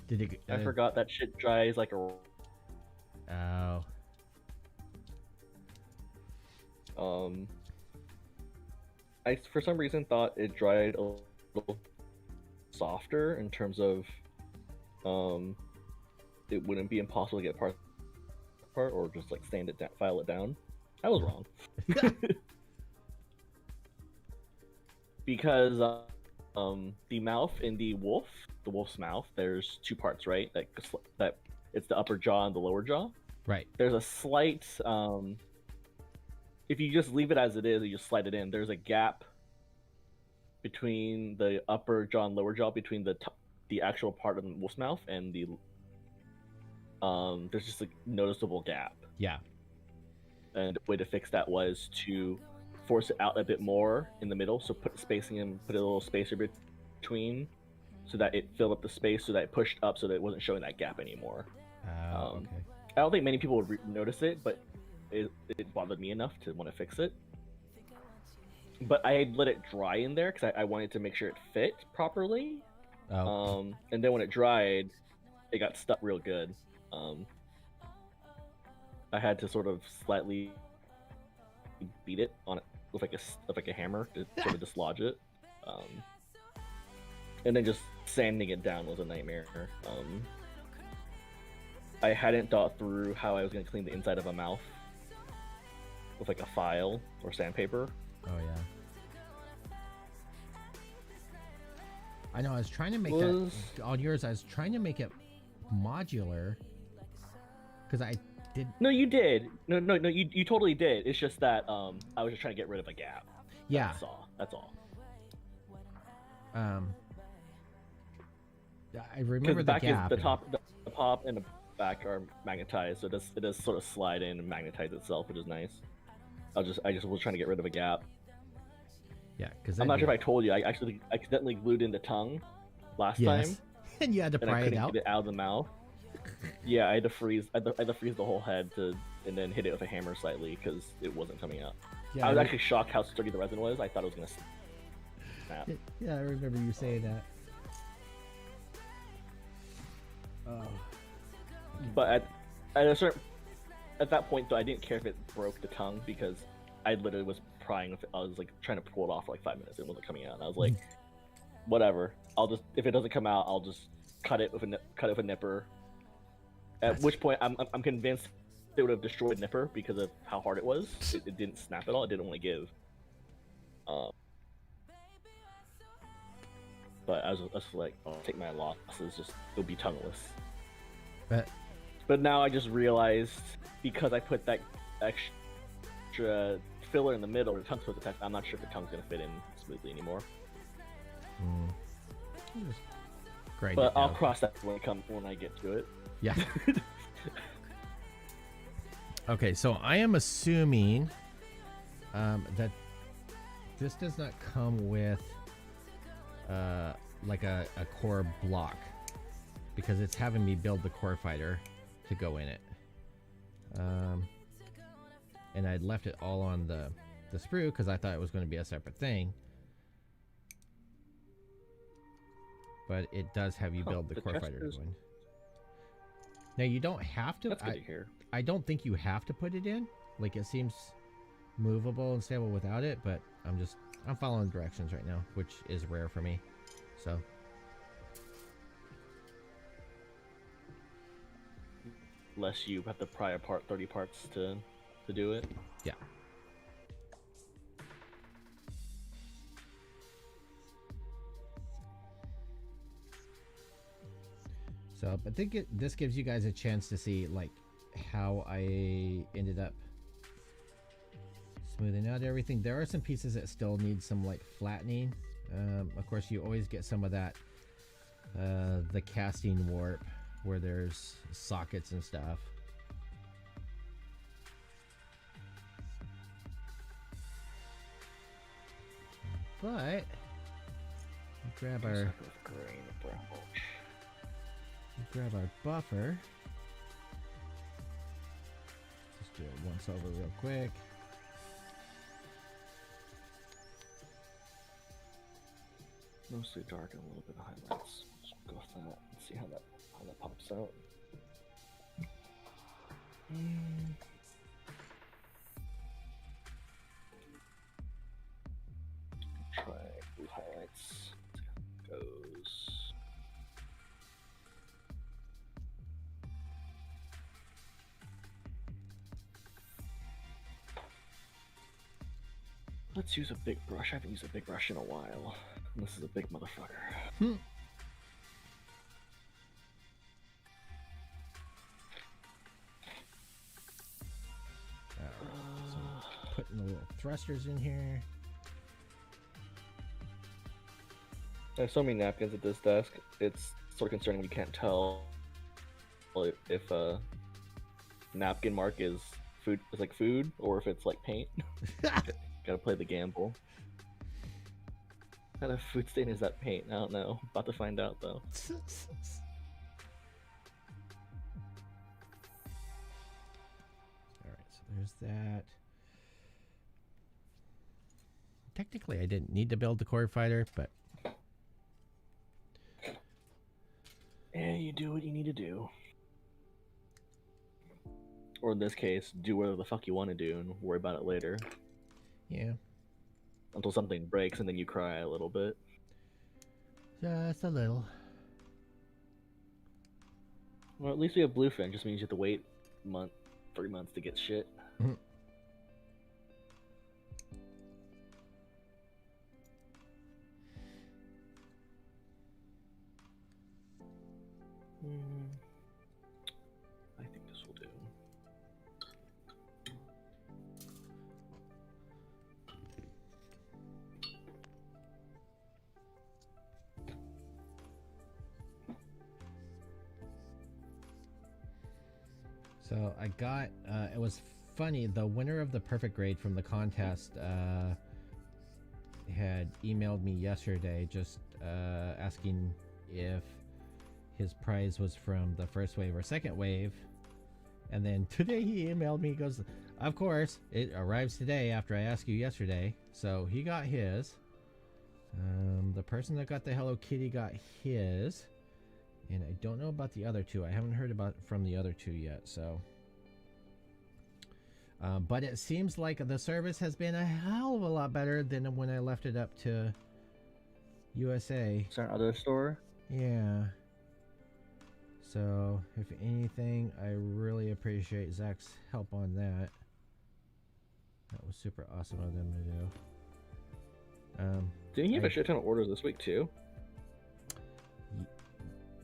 B: did it?
C: I forgot that shit dries like a.
B: Oh.
C: I for some reason thought it dried a little softer in terms of it wouldn't be impossible to get apart or just like sand it down, file it down. I was wrong. Because the mouth in the wolf's mouth, there's two parts, right? That it's the upper jaw and the lower jaw.
B: Right.
C: There's a slight if you just leave it as it is, you just slide it in. There's a gap between the upper jaw and lower jaw, between the actual part of the wolf's mouth and the there's just a noticeable gap.
B: Yeah.
C: And the way to fix that was to force it out a bit more in the middle. So put spacing in, put a little spacer between, so that it filled up the space, so that it pushed up, so that it wasn't showing that gap anymore.
B: Okay.
C: I don't think many people would notice it, but it bothered me enough to want to fix it. But I had let it dry in there because I wanted to make sure it fit properly.
B: Oh.
C: And then when it dried, it got stuck real good. I had to sort of slightly beat it on it with like a hammer to sort of dislodge it. And then just sanding it down was a nightmare. I hadn't thought through how I was going to clean the inside of a mouth with like a file or sandpaper.
B: Oh yeah. I know. I was trying to make that on yours. I was trying to make it modular because I did.
C: No, you did. No, you totally did. It's just that I was just trying to get rid of a gap.
B: Yeah.
C: That's all.
B: I remember the gap.
C: The top and the back are magnetized, so it does sort of slide in and magnetize itself, which is nice. I just was trying to get rid of a gap.
B: Yeah, because
C: I'm not sure if I told you. I actually accidentally glued in the tongue last time.
B: And you had to pry it out.
C: Get it out of the mouth. Yeah, I had to freeze. I had to freeze the whole head and then hit it with a hammer slightly because it wasn't coming out. Yeah, I was actually shocked how sturdy the resin was. I thought it was gonna snap.
B: Yeah, I remember you saying that. Oh.
C: But at that point though, I didn't care if it broke the tongue because I literally was prying with it. I was like trying to pull it off for like 5 minutes. It wasn't coming out. And I was like, whatever. I'll just, if it doesn't come out, I'll just cut it with a nipper. At which point, I'm convinced it would have destroyed nipper because of how hard it was. It didn't snap at all. It didn't want to give. But I was like, I'll take my losses. Just it'll be tongueless. But now I just realized because I put that extra filler in the middle, the tongue's supposed to touch. I'm not sure if the tongue's gonna fit in smoothly anymore.
B: Great.
C: But I'll cross that when I get to it.
B: Yeah. Okay, so I am assuming that this does not come with like a core block because it's having me build the core fighter to go in it. And I left it all on the sprue because I thought it was going to be a separate thing. But it does have you build the core fighter to go in. Now you don't have to.
C: That's good to hear.
B: I don't think you have to put it in. Like it seems movable and stable without it, but I'm following directions right now, which is rare for me. So
C: unless you have to pry apart 30 parts to do it.
B: Yeah. So, I think this gives you guys a chance to see like how I ended up smoothing out everything. There are some pieces that still need some like flattening. Of course, you always get some of that, the casting warp where there's sockets and stuff. But grab our buffer. Just do it once over real quick.
C: Mostly dark and a little bit of highlights. Just go with that and see how that pops out. Try blue highlights. See how it goes. Let's use a big brush. I haven't used a big brush in a while. This is a big motherfucker.
B: Hmm. So putting the little thrusters in here.
C: I have so many napkins at this desk. It's sort of concerning when you can't tell if a napkin mark is food, is like food, or if it's like paint. Gotta play the gamble. What kind of food stain is that paint? I don't know. About to find out though.
B: Alright, so there's that. Technically, I didn't need to build the core fighter, but
C: yeah, you do what you need to do. Or in this case, do whatever the fuck you want to do and worry about it later.
B: yeah,
C: Until something breaks and then you cry a little bit.
B: just a little.
C: Well, at least we have bluefin. Just means you have to wait 3 months to get shit.
B: Mhm.
C: I think this will do.
B: So I got, it was funny, the winner of the perfect grade from the contest had emailed me yesterday just asking if his prize was from the first wave or second wave. And then today he emailed me, he goes, of course, it arrives today after I asked you yesterday. So he got his. The person that got the Hello Kitty got his, and I don't know about the other two. I haven't heard about from the other two yet, so. But it seems like the service has been a hell of a lot better than when I left it up to USA.
C: Is there another store?
B: Yeah. So, if anything, I really appreciate Zach's help on that. That was super awesome of them to do.
C: Didn't he have a shit ton of orders this week too?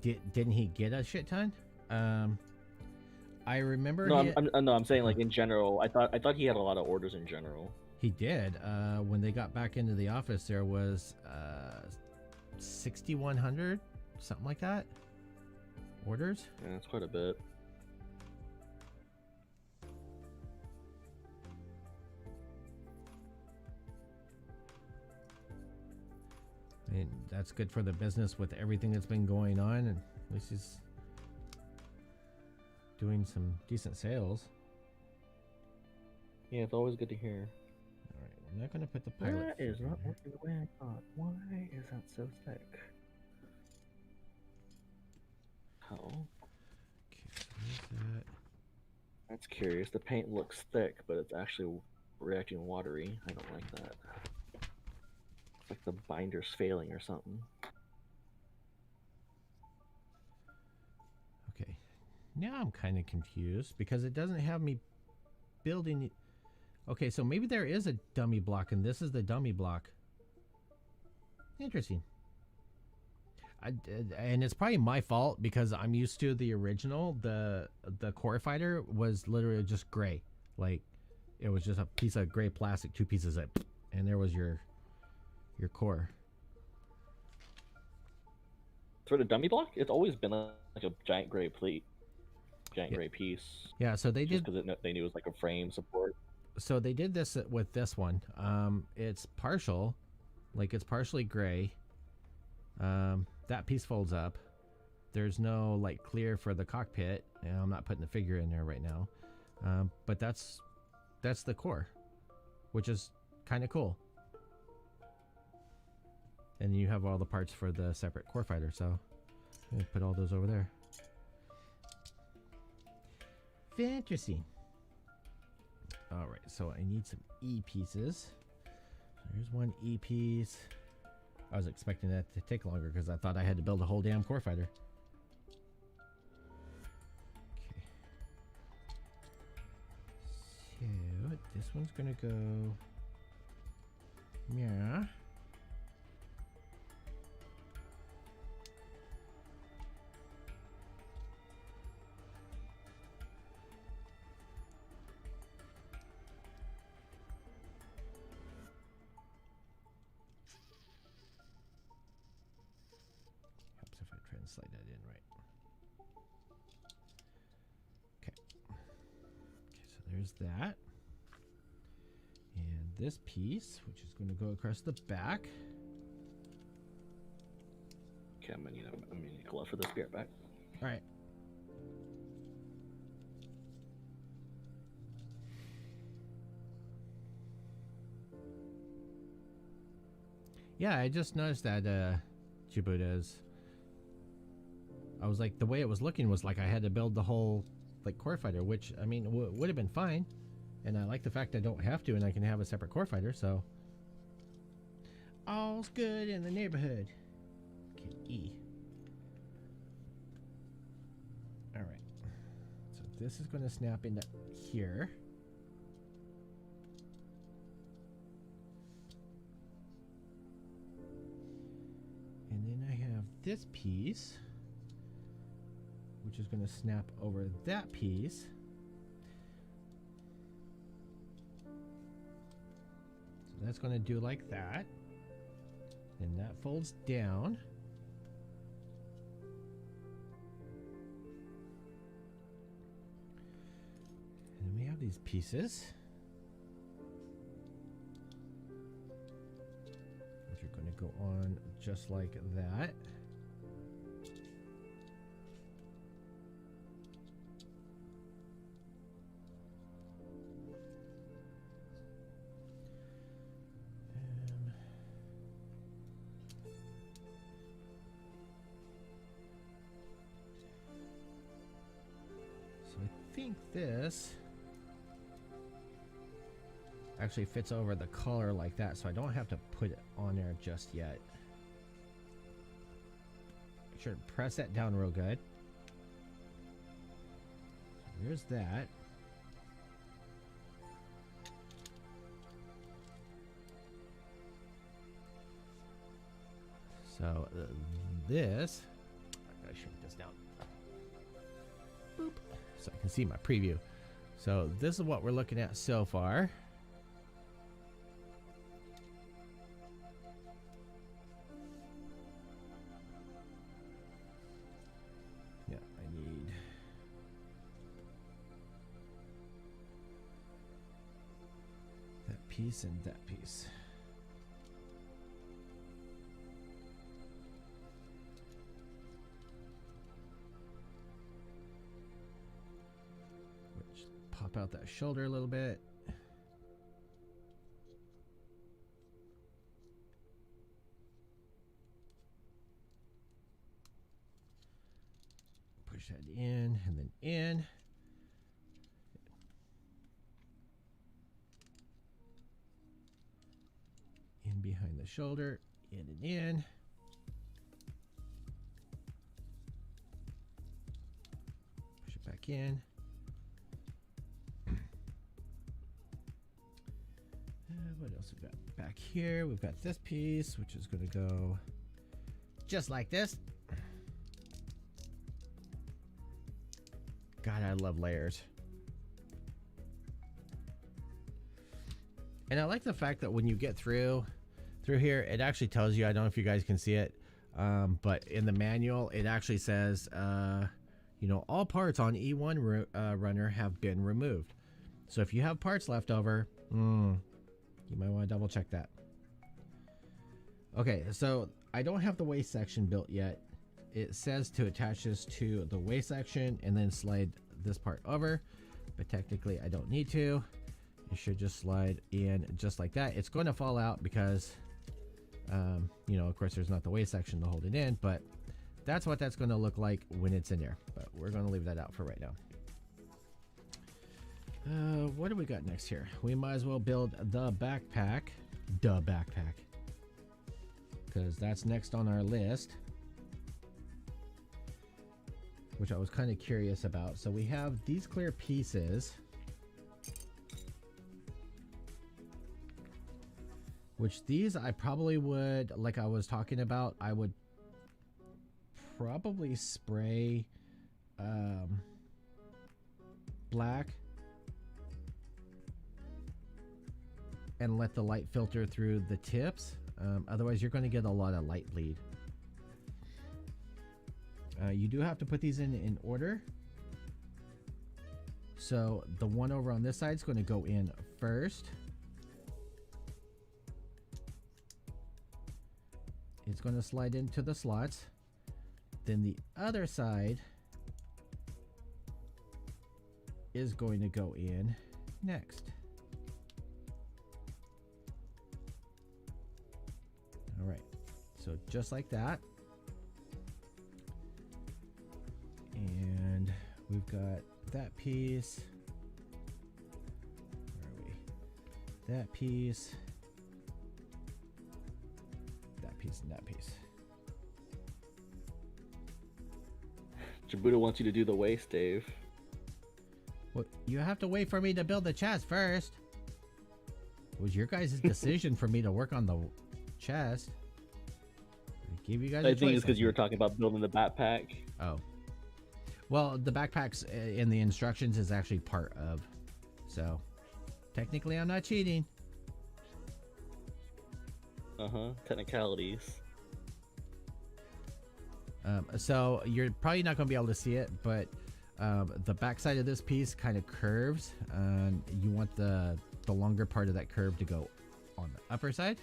B: Didn't he get a shit ton? I remember.
C: No, I'm saying like in general. I thought he had a lot of orders in general.
B: He did. When they got back into the office, there was 6,100, something like that. Orders.
C: Yeah, that's quite a bit.
B: I mean, that's good for the business with everything that's been going on, and at least he's doing some decent sales.
C: Yeah, it's always good to hear.
B: All right, we're not going to put the pilot.
C: That is not
B: here.
C: working the way I thought. Why is that so thick? How?
B: Okay, so there's that.
C: That's curious. The paint looks thick, but it's actually reacting watery. I don't like that. It's like the binder's failing or something.
B: Okay, now I'm kind of confused because it doesn't have me building it. Okay, so maybe there is a dummy block and this is the dummy block. Interesting. And it's probably my fault because I'm used to the original. The core fighter was literally just gray. Like, it was just a piece of gray plastic, two pieces of, and there was your core.
C: For the dummy block, it's always been like a giant gray plate, gray piece.
B: Yeah, so they did
C: because they knew it was like a frame support.
B: So they did this with this one. It's partial, like it's partially gray. That piece folds up. There's no like clear for the cockpit, and I'm not putting the figure in there right now. But that's the core, which is kind of cool. And you have all the parts for the separate core fighter, so I'm gonna put all those over there. Very interesting. All right, so I need some E pieces. There's one E piece. I was expecting that to take longer because I thought I had to build a whole damn core fighter. Okay. So this one's gonna go. Yeah. If I try and slide that in right. Okay. Okay, so there's that. And this piece, which is going to go across the back.
C: Okay, I'm gonna need a glove for the spirit back.
B: All right. Yeah, I just noticed that Jibuta's. I was like, the way it was looking was like I had to build the whole like core fighter, which I mean would have been fine, and I like the fact I don't have to, and I can have a separate core fighter. So all's good in the neighborhood. Okay, E. All right. So this is going to snap into here. And then I have this piece, which is going to snap over that piece. So that's going to do like that. And that folds down. And then we have these pieces, which are going to go on just like that. think this actually fits over the collar like that, so I don't have to put it on there just yet. Make sure to press that down real good. So there's that. So this, I gotta shrink this down. Boop. So I can see my preview. So this is what we're looking at so far. Yeah, I need that piece and that piece. Pop out that shoulder a little bit. Push that in and then in. In behind the shoulder, in and in. Push it back in. What else we got back here? We've got this piece, which is going to go just like this. God, I love layers. And I like the fact that when you get through here, it actually tells you, I don't know if you guys can see it, but in the manual, it actually says, you know, all parts on E1 runner have been removed. So if you have parts left over, you might want to double check that. Okay, so I don't have the waist section built yet. It says to attach this to the waist section and then slide this part over, but technically I don't need to. It should just slide in just like that. It's going to fall out because, you know, of course there's not the waist section to hold it in, but that's what that's going to look like when it's in there. But we're going to leave that out for right now. What do we got next here? We might as well build the backpack. Because that's next on our list. Which I was kind of curious about. So we have these clear pieces. Which these I probably would, like I was talking about, I would probably spray black. And let the light filter through the tips. Otherwise, you're going to get a lot of light bleed. You do have to put these in order. So the one over on this side is going to go in first. It's going to slide into the slots. Then the other side is going to go in next. All right, so just like that. And we've got that piece. Where are we? That piece. That piece and that piece.
C: Jabuda wants you to do the waist, Dave.
B: Well, you have to wait for me to build the chest first. It was your guys' decision for me to work on the chest. I gave you guys.
C: I think it's because you were talking about building the backpack.
B: Oh, well, the backpacks in the instructions is actually part of. So, technically, I'm not cheating.
C: Technicalities.
B: So you're probably not going to be able to see it, but the back side of this piece kind of curves. You want the longer part of that curve to go on the upper side.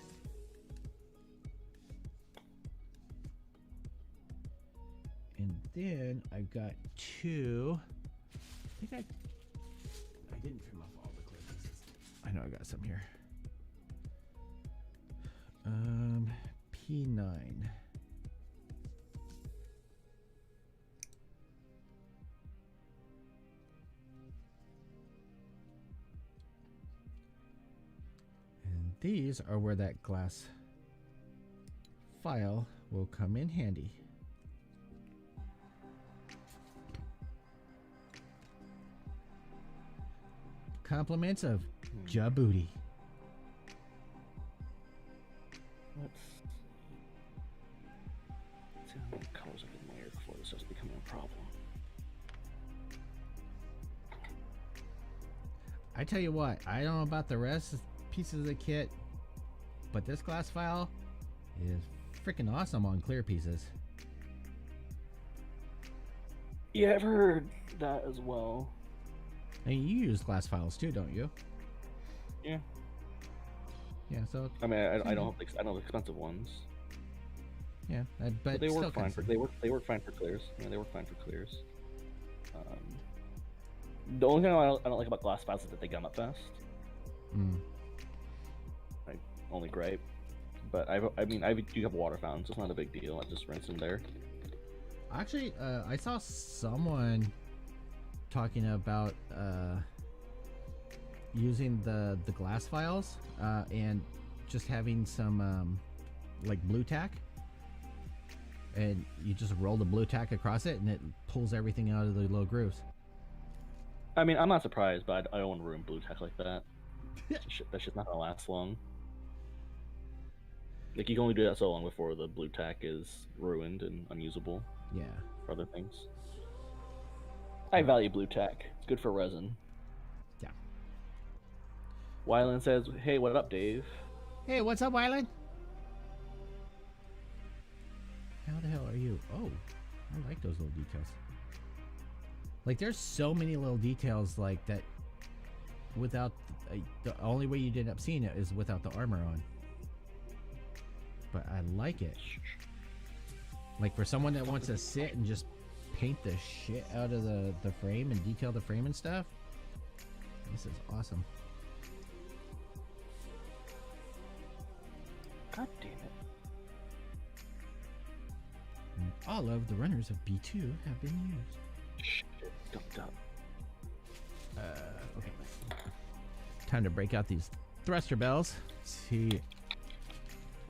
B: And then I've got two. I think I didn't trim off all the clear pieces. I know I got some here. P9. these are where that glass file will come in handy. Compliments of Djibouti.
C: Let's see how many colors I can layer before this starts becoming a problem.
B: I tell you what, I don't know about the rest pieces of the kit, but this glass file is freaking awesome on clear pieces.
C: Yeah, I've heard that as well.
B: And you use glass files too, don't you?
C: Yeah.
B: Yeah, so
C: I mean, I don't have expensive ones.
B: yeah, but
C: They
B: still
C: work fine
B: consider-
C: they work fine for clears. Yeah, they work fine for clears. The only thing I don't like about glass files is that they gum up fast.
B: Mm.
C: My only gripe. But I do have water fountains, so it's not a big deal. I just rinse them there.
B: Actually, I saw someone talking about using the glass files and just having some like blue tack, and you just roll the blue tack across it, and it pulls everything out of the little grooves.
C: I mean, I'm not surprised, but I don't want to ruin blue tack like that. That shit's not gonna last long. Like, you can only do that so long before the blue tack is ruined and unusable
B: Yeah.
C: for other things. I value blue tack. It's good for resin.
B: Yeah.
C: Wyland says, "Hey, what up, Dave?"
B: Hey, what's up, Wyland? How the hell are you? Oh, I like those little details. Like, there's so many little details like that. Without the only way you'd end up seeing it is without the armor on. But I like it. Like, for someone that wants to sit and just paint the shit out of the frame and detail the frame and stuff, this is awesome.
C: God damn it.
B: And all of the runners of B2 have been used.
C: Shit, dumped up.
B: Okay. Time to break out these thruster bells. See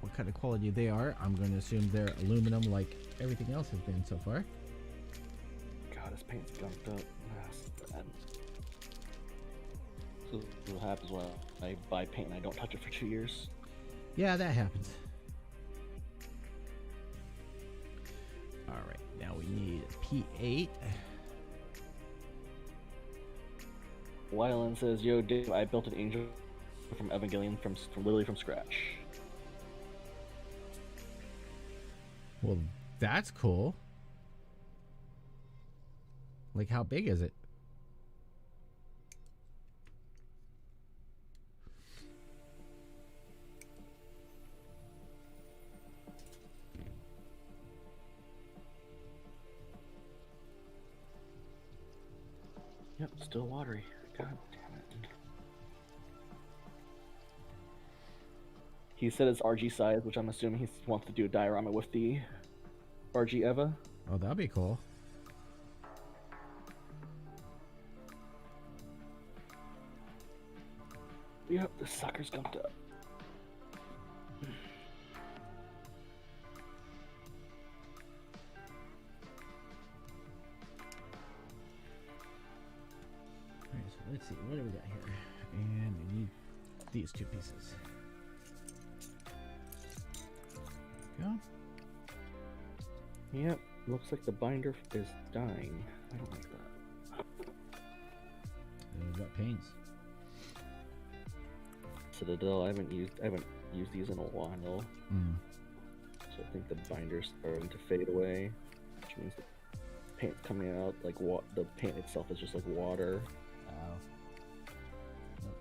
B: what kind of quality they are. I'm going to assume they're aluminum like everything else has been so far.
C: God, this paint's gunked up. That's bad. So this is what happens when I buy paint and I don't touch it for 2 years.
B: Yeah, that happens. Alright, now we need P8.
C: Wyland says, "Yo, Dave, I built an angel from Evangelion from literally from scratch."
B: Well, that's cool. Like, how big is it?
C: Yep, still watery. God damn it. He said it's RG size, which I'm assuming he wants to do a diorama with the RG Eva.
B: Oh, that'd be cool.
C: Yep, the sucker's gunked up.
B: Alright, so let's see. What do we got here? And we need these two pieces. Go.
C: Yep, looks like the binder is dying. I don't like that.
B: What paints?
C: Citadel, I haven't used these in a while.
B: Mm.
C: So I think the binder's starting to fade away, which means the paint's coming out like the paint itself is just like water.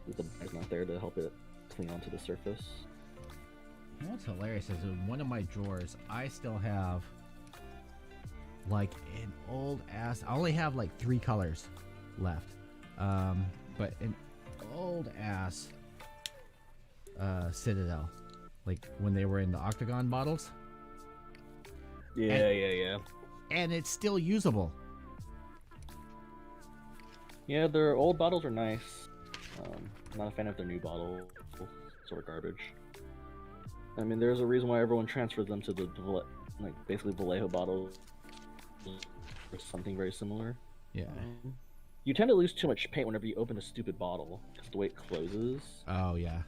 C: The binder's not there to help it cling onto the surface.
B: You know what's hilarious is in one of my drawers, I still have like an old ass. I only have like 3 colors left, but an old ass Citadel, like when they were in the octagon bottles.
C: Yeah.
B: And it's still usable.
C: Yeah, their old bottles are nice. I'm not a fan of their new bottles. sort of garbage. I mean, there's a reason why everyone transfers them to the like basically Vallejo bottles or something very similar.
B: Yeah.
C: You tend to lose too much paint whenever you open a stupid bottle because the way it closes.
B: Oh yeah.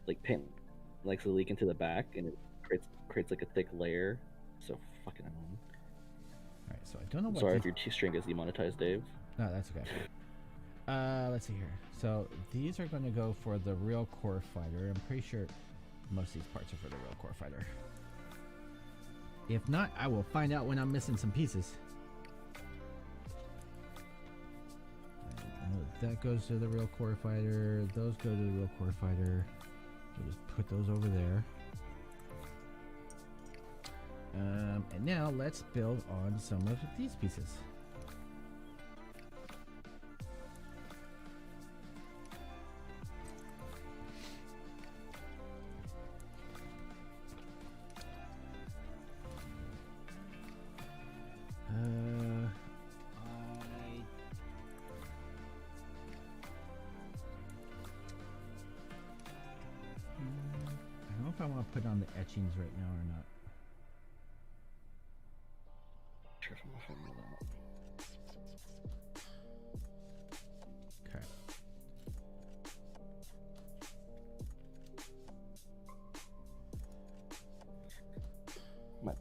C: Like paint likes to leak into the back and it creates like a thick layer. So fucking annoying.
B: All right. So I don't know what.
C: Sorry if your string gets demonetized, Dave.
B: No, that's okay. Let's see here. So these are going to go for the real core fighter. I'm pretty sure most of these parts are for the real core fighter. If not, I will find out when I'm missing some pieces. That goes to the real core fighter. Those go to the real core fighter. We'll just put those over there. And now let's build on some of these pieces. I don't know if I want to put on the etchings right now or not.
C: Sure, if I'm gonna film that.
B: Okay.
C: Might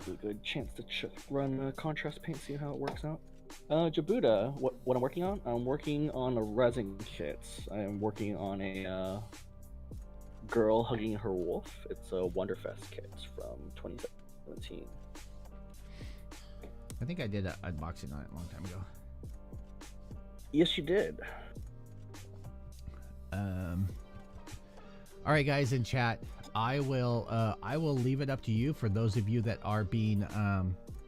C: be a good chance to run contrast paint, see how it works out. Jabuda, what I'm working on? I'm working on a resin kit. I am working on a girl hugging her wolf. It's a Wonderfest kit from 2017.
B: I think I did an unboxing on it a long time ago.
C: Yes, you did.
B: All right, guys in chat, I will leave it up to you for those of you that are being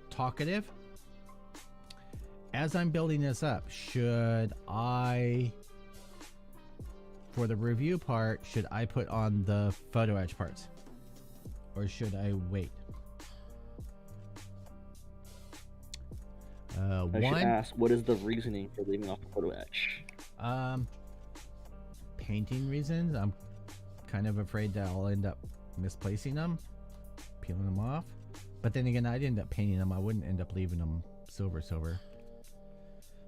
B: talkative. As I'm building this up, should I, for the review part, should I put on the photo etch parts, or should I wait?
C: I should ask, what is the reasoning for leaving off the photo etch?
B: Painting reasons. I'm kind of afraid that I'll end up misplacing them, peeling them off. But then again, I'd end up painting them. I wouldn't end up leaving them silver.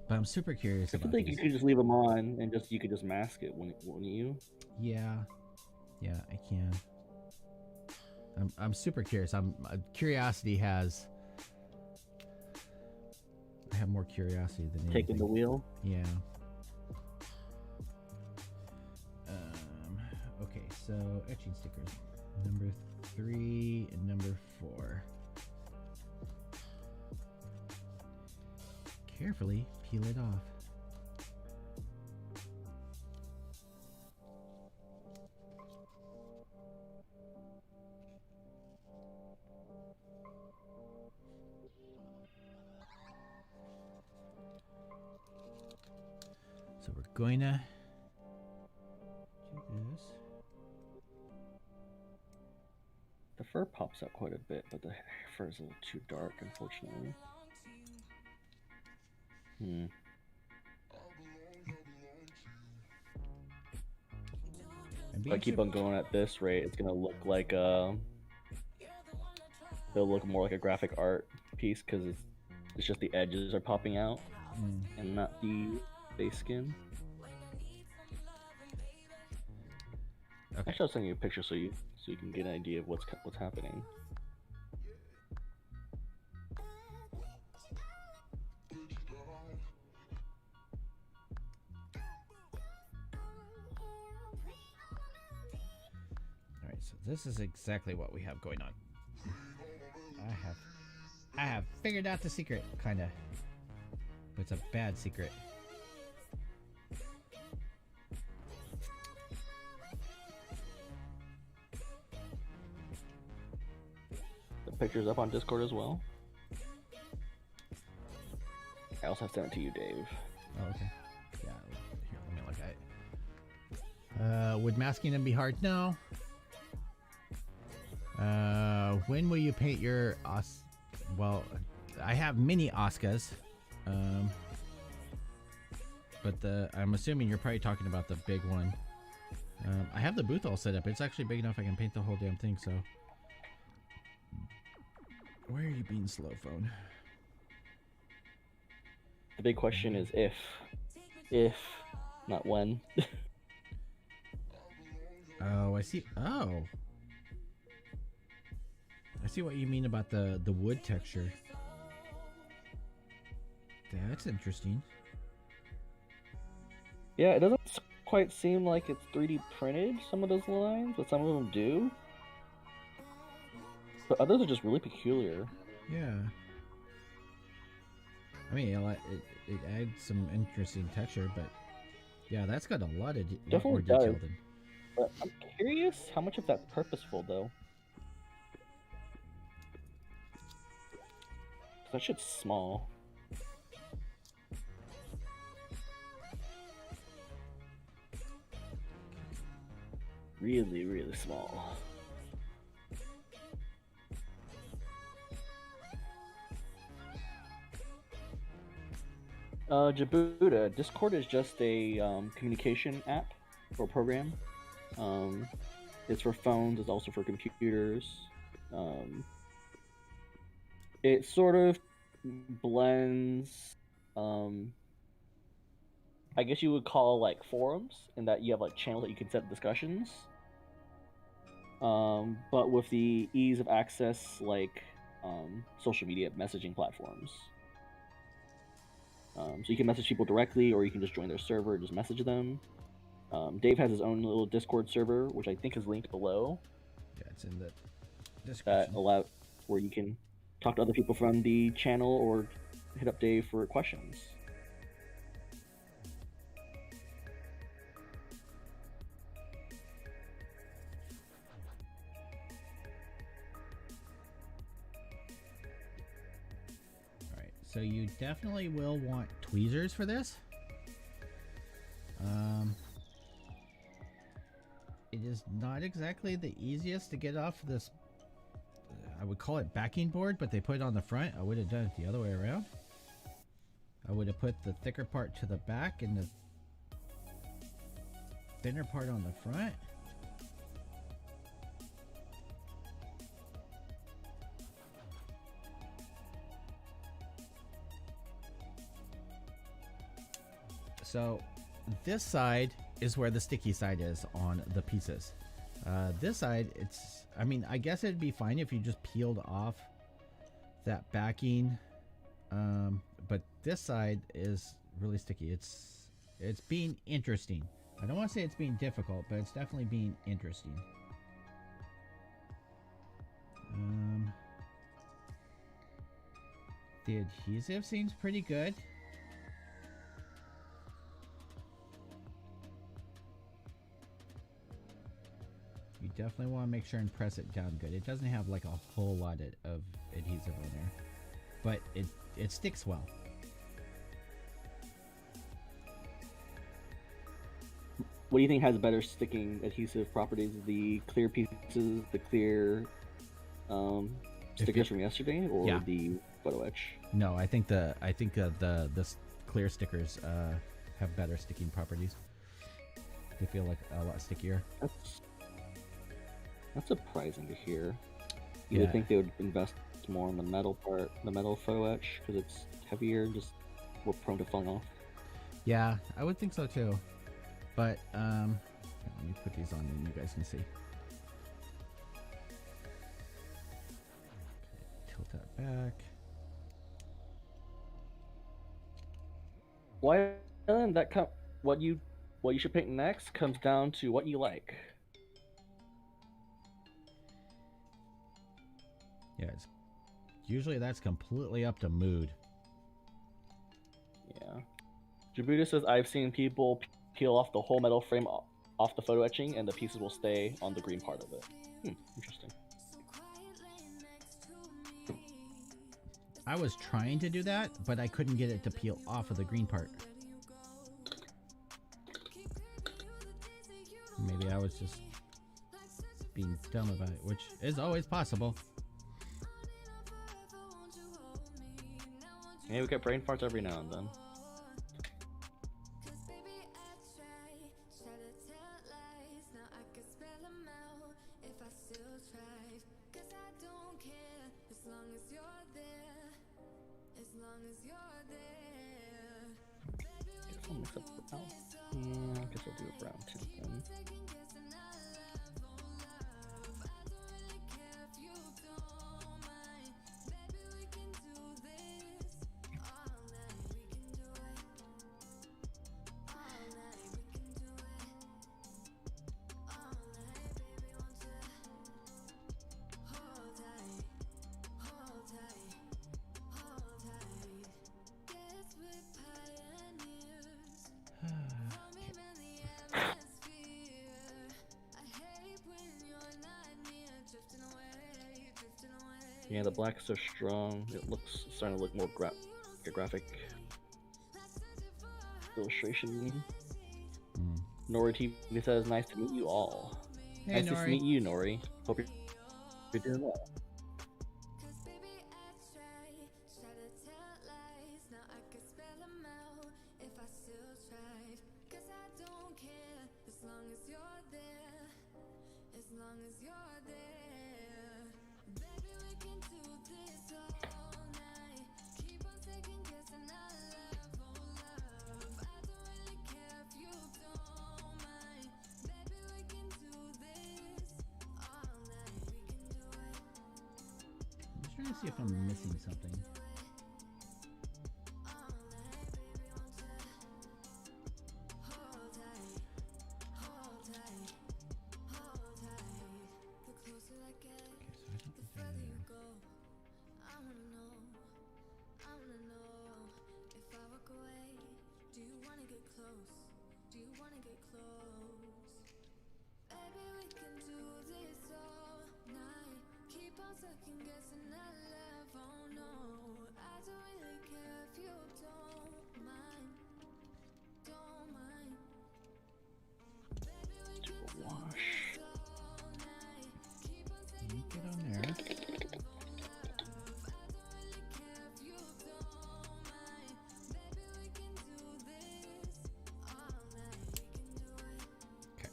B: But I'm super curious
C: I
B: about
C: think
B: these.
C: you could just leave them on and you could just mask it, wouldn't you?
B: Yeah, I can. I'm super curious. Curiosity has. I have more curiosity than anything.
C: Taking the wheel.
B: Yeah. Okay, so etching stickers, number 3 and number 4. Carefully peel it off. So we're going to do this.
C: The fur pops out quite a bit, but the fur is a little too dark, unfortunately. If I keep on going at this rate, it's gonna look like it'll look more like a graphic art piece because it's just the edges are popping out and not the base skin.
B: Okay.
C: Actually, I'll send you a picture so you can get an idea of what's happening.
B: All right, so this is exactly what we have going on. I have figured out the secret, kind of. But it's a bad secret.
C: The picture's up on Discord as well. I also have sent it to you, Dave.
B: Oh, okay. Yeah, here, let me look at it. Would masking them be hard? No. When will you paint your well, I have mini Oscars. But I'm assuming you're probably talking about the big one. I have the booth all set up. It's actually big enough I can paint the whole damn thing, so. Why are you being slow, phone?
C: The big question is if, not when.
B: Oh, I see. Oh. I see what you mean about the wood texture. That's interesting.
C: Yeah, it doesn't quite seem like it's 3D printed, some of those lines, but some of them do. But others are just really peculiar.
B: Yeah. I mean, it adds some interesting texture, but yeah, that's got a lot of lot more
C: Definitely does.
B: detail than.
C: But I'm curious how much of that's purposeful, though. That shit's small. Really, really small. Jabuta, Discord is just a communication app or program. It's for phones, it's also for computers. It sort of blends, I guess you would call like forums, in that you have like channels that you can set discussions. But with the ease of access, like social media messaging platforms. So you can message people directly, or you can just join their server and just message them. Dave has his own little Discord server, which I think is linked below.
B: Yeah, it's in the description.
C: That where you can talk to other people from the channel or hit up Dave for questions.
B: Alright, so you definitely will want tweezers for this. It is not exactly the easiest to get off this, I would call it backing board, but they put it on the front. I would have done it the other way around. I would have put the thicker part to the back and the thinner part on the front. So this side is where the sticky side is on the pieces. This side, I mean, I guess it'd be fine if you just peeled off that backing. But this side is really sticky. It's being interesting. I don't want to say it's being difficult, but it's definitely being interesting. The adhesive seems pretty good. You definitely want to make sure and press it down good. It doesn't have like a whole lot of adhesive on there, but it sticks well.
C: What do you think has better sticking adhesive properties? The clear pieces, the clear stickers from yesterday, or
B: Yeah.
C: the photo etch?
B: No, I think the clear stickers have better sticking properties. They feel like a lot stickier.
C: That's surprising to hear. You
B: Yeah.
C: would think they would invest more in the metal part, the metal photo etch, because it's heavier and just more prone to falling off.
B: Yeah, I would think so too. But let me put these on and you guys can see. Okay, tilt that back.
C: Why what you should paint next comes down to what you like.
B: Yeah, usually that's completely up to mood.
C: Yeah. Jabuta says, I've seen people peel off the whole metal frame off the photo etching, and the pieces will stay on the green part of it. Interesting.
B: I was trying to do that, but I couldn't get it to peel off of the green part. Maybe I was just being dumb about it, which is always possible.
C: Yeah, we get brain farts every now and then. I'll mix up the brown. Yeah, I guess I'll do a brown tint then. Yeah, the black is so strong. It looks starting to look more graphic illustration. Nori TV says, "Nice to meet you all."
B: Hey,
C: nice
B: Nori.
C: to meet you, Nori. Hope you're doing well.
B: I'm trying to see if I'm missing something. Get on there. Okay.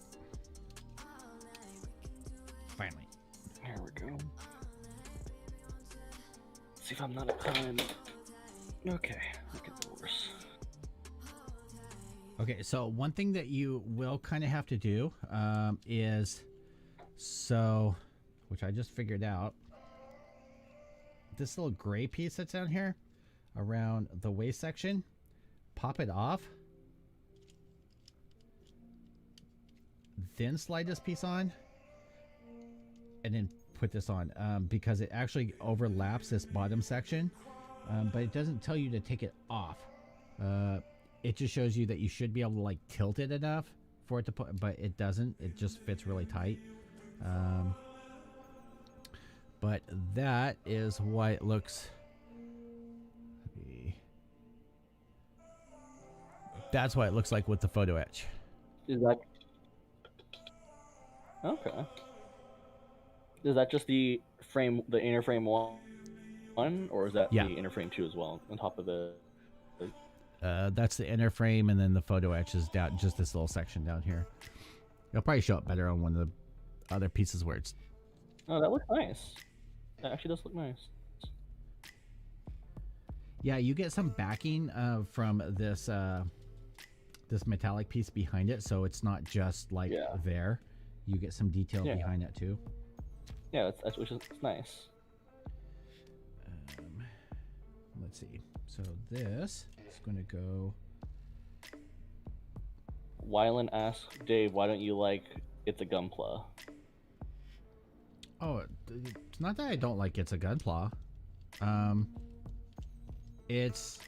B: Finally.
C: There we go. See if I'm not a con. Okay, that could be worse.
B: Okay, so one thing that you will kind of have to do is, which I just figured out, this little gray piece that's down here around the waist section, pop it off, then slide this piece on, and then put this on, because it actually overlaps this bottom section, but it doesn't tell you to take it off. It just shows you that you should be able to like tilt it enough for it to put, but it doesn't. It just fits really tight. But that is why it looks. That's why it looks like with the photo etch.
C: Is that okay? Is that just the frame, the inner frame one, or is that
B: Yeah.
C: the inner frame two as well on top of the?
B: That's the inner frame, and then the photo etch is down, just this little section down here. It'll probably show up better on one of the other pieces where it's.
C: Oh, that looks nice. That actually does look nice.
B: Yeah, you get some backing from this this metallic piece behind it, so it's not just like there. You get some detail behind it too.
C: Yeah, that's which is nice.
B: Let's see. So this is going to go.
C: Wylan asks Dave, "Why don't you like It's a Gunpla?"
B: Oh, it's not that I don't like It's a Gunpla. It's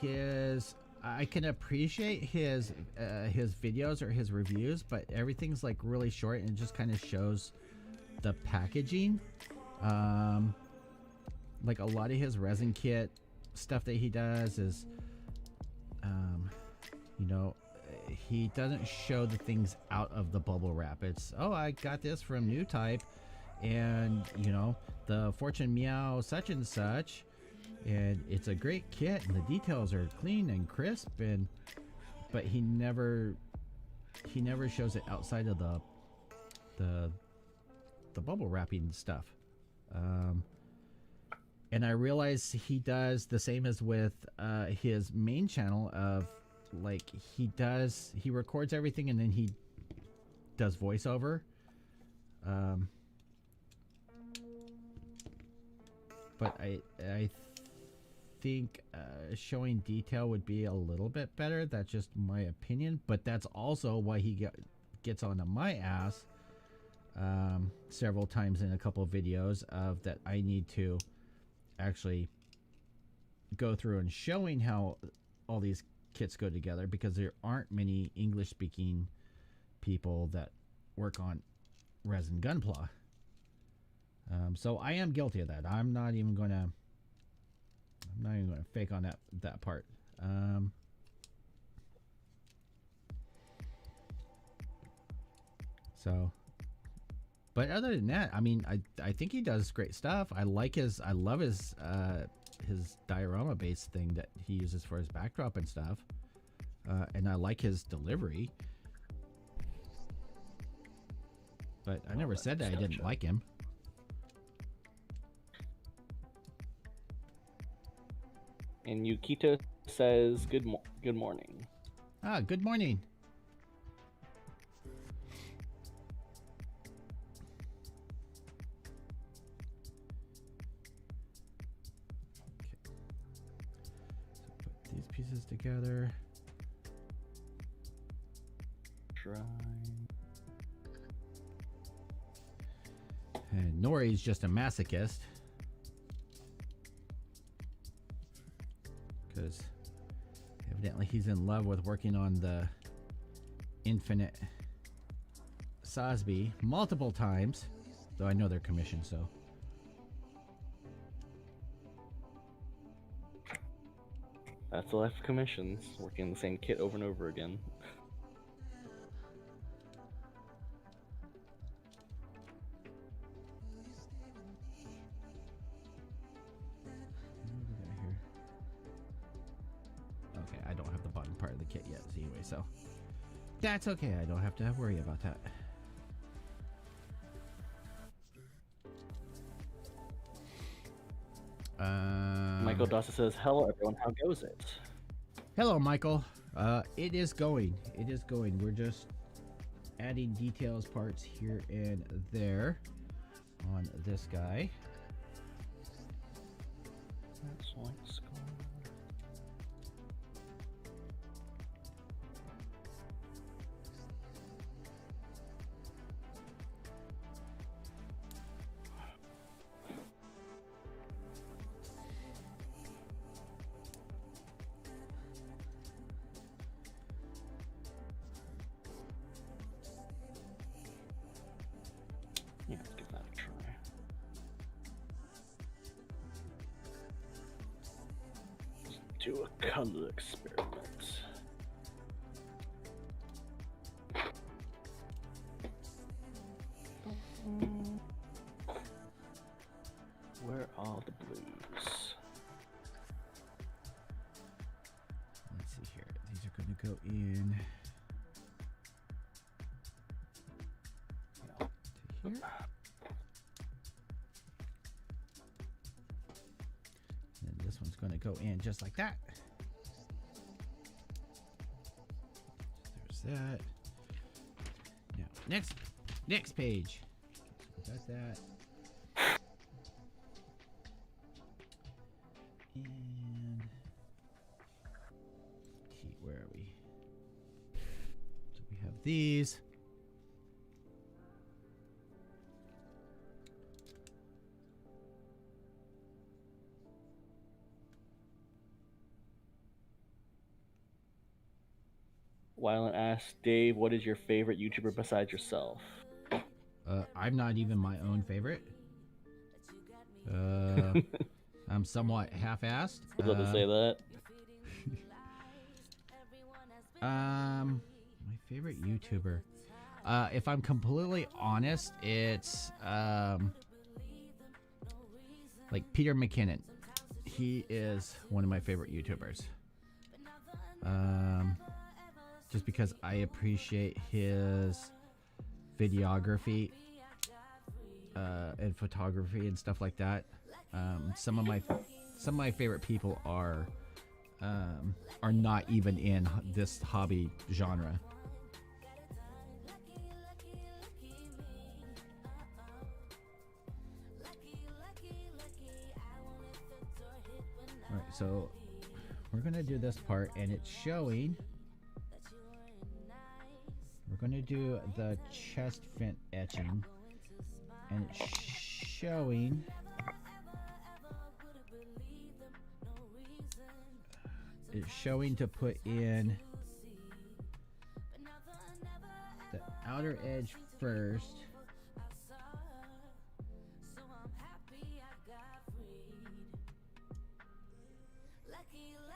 B: his. I can appreciate his videos or his reviews, but everything's like really short and it just kind of shows the packaging. Like a lot of his resin kit stuff that he does is, you know, he doesn't show the things out of the bubble wrap. It's, oh, I got this from New Type, and you know, the Fortune Meow such and such, and it's a great kit, and the details are clean and crisp, and but he never shows it outside of the bubble wrapping stuff. And I realize he does the same as with his main channel of like he records everything and then he does voiceover. But I think showing detail would be a little bit better. That's just my opinion. But that's also why he gets onto my ass several times in a couple of videos of that I need to actually go through and showing how all these kits go together, because there aren't many English speaking people that work on resin gunpla. So I am guilty of that. I'm not even gonna fake on that part. So, but other than that, I mean, I think he does great stuff. I love his diorama based thing that he uses for his backdrop and stuff. And I like his delivery. But I never said that I didn't like him.
C: And Yukito says good morning.
B: Ah, good morning. Put these pieces together.
C: Try.
B: And Nori's just a masochist. Because evidently he's in love with working on the Infinite Sosby multiple times. Though I know they're commissioned, so.
C: That's the life of commissions, working on the same kit over and over again.
B: Okay, I don't have the bottom part of the kit yet, anyway, so that's okay. I don't have to worry about that.
C: Michael Dawson says, "Hello, everyone. How goes it?"
B: Hello, Michael. It is going. It is going. We're just adding details, parts here and there on this guy.
C: That's like skull. Yeah, let's give that a try. Let's do a color experiment. Where are the blues?
B: Let's see here. These are going to go in to here. And this one's going to go in just like that. There's that. Now, next page. So that's that. And where are we? So we have these.
C: Wyland asks, Dave, what is your favorite YouTuber besides yourself?
B: I'm not even my own favorite. I'm somewhat half-assed.
C: I was about to say that.
B: My favorite YouTuber. If I'm completely honest, it's like Peter McKinnon. He is one of my favorite YouTubers. Just because I appreciate his videography and photography and stuff like that. Some of my favorite people are not even in this hobby genre. All right, so we're gonna do this part, and it's showing. We're gonna do the chest vent etching, and it's showing. It's showing to put in the outer edge first.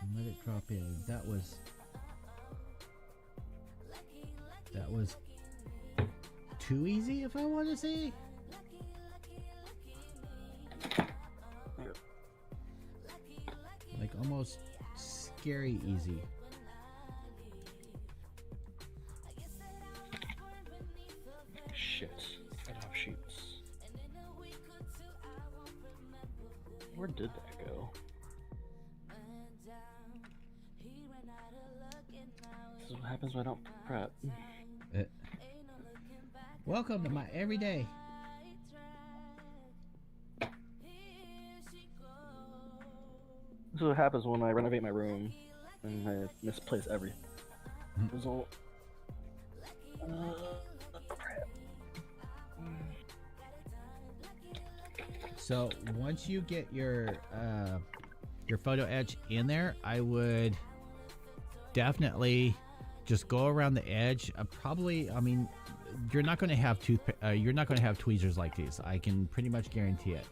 B: And let it drop in. That was too easy, if I want to say. Like almost scary easy.
C: Shit. Red offshoots. Where did that go? This is what happens when I don't prep.
B: Welcome to my everyday.
C: This is what happens when I renovate my room and I misplace everything. Result. Crap.
B: So once you get your photo etch in there, I would definitely just go around the edge. Probably, I mean, you're not going to have tweezers like these. I can pretty much guarantee it.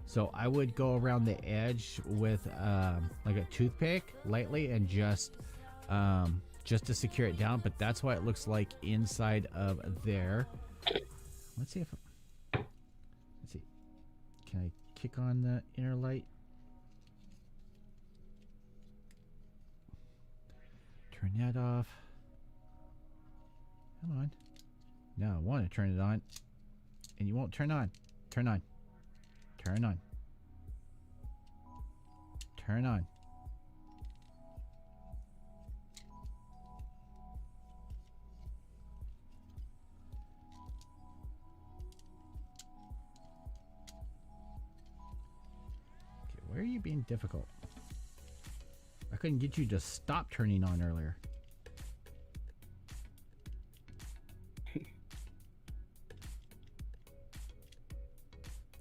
B: So I would go around the edge with like a toothpick lightly and just to secure it down. But that's what it looks like inside of there. Let's see if. Let's see. Can I kick on the inner light? Turn that off. Come on. No, I want to turn it on. And you won't turn on. Turn on. Turn on. Turn on. Okay, where are you being difficult? I couldn't get you to stop turning on earlier.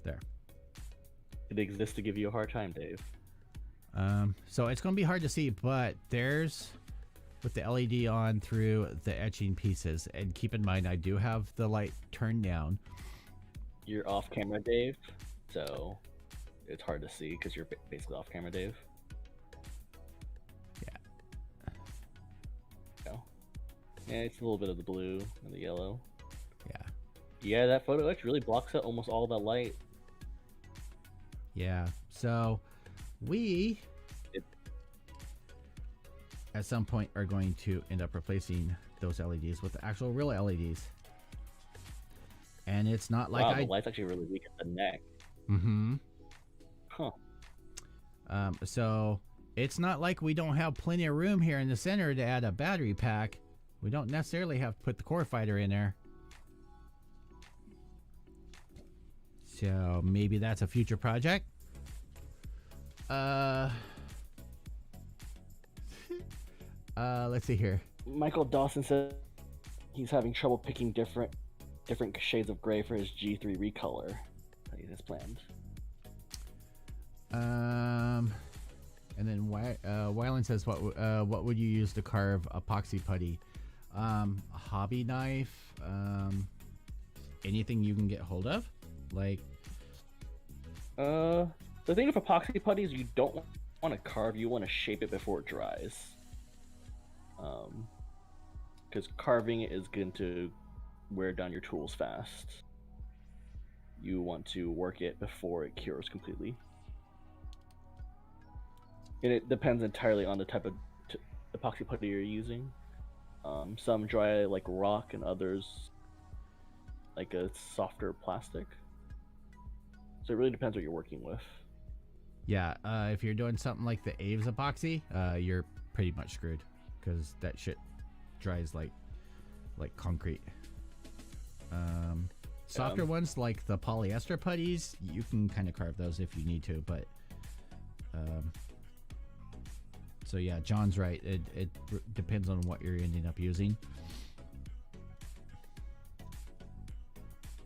B: There.
C: It exists to give you a hard time, Dave.
B: So it's going to be hard to see, but there's with the LED on through the etching pieces. And keep in mind, I do have the light turned down.
C: You're off camera, Dave, so it's hard to see because you're basically off camera, Dave.
B: Yeah.
C: No. Yeah, it's a little bit of the blue and the yellow.
B: Yeah.
C: Yeah, that photo etch really blocks out almost all that light.
B: Yeah. So we at some point are going to end up replacing those LEDs with the actual real LEDs. And it's not like
C: the light's actually really weak at the neck.
B: Mm-hmm.
C: Huh.
B: So it's not like we don't have plenty of room here in the center to add a battery pack. We don't necessarily have to put the core fighter in there. So maybe that's a future project. Let's see here.
C: Michael Dawson said he's having trouble picking different shades of gray for his G3 recolor that he has planned.
B: And then Wyland says, what would you use to carve epoxy putty? A hobby knife, anything you can get hold of, like.
C: The thing with epoxy putty is you don't want to carve; you want to shape it before it dries. Because carving is going to wear down your tools fast. You want to work it before it cures completely. And it depends entirely on the type of epoxy putty you're using. Some dry like rock and others like a softer plastic. So it really depends what you're working with.
B: Yeah, if you're doing something like the Aves epoxy, you're pretty much screwed because that shit dries like concrete. Softer ones like the polyester putties, you can kind of carve those if you need to, but so yeah, John's right. It depends on what you're ending up using.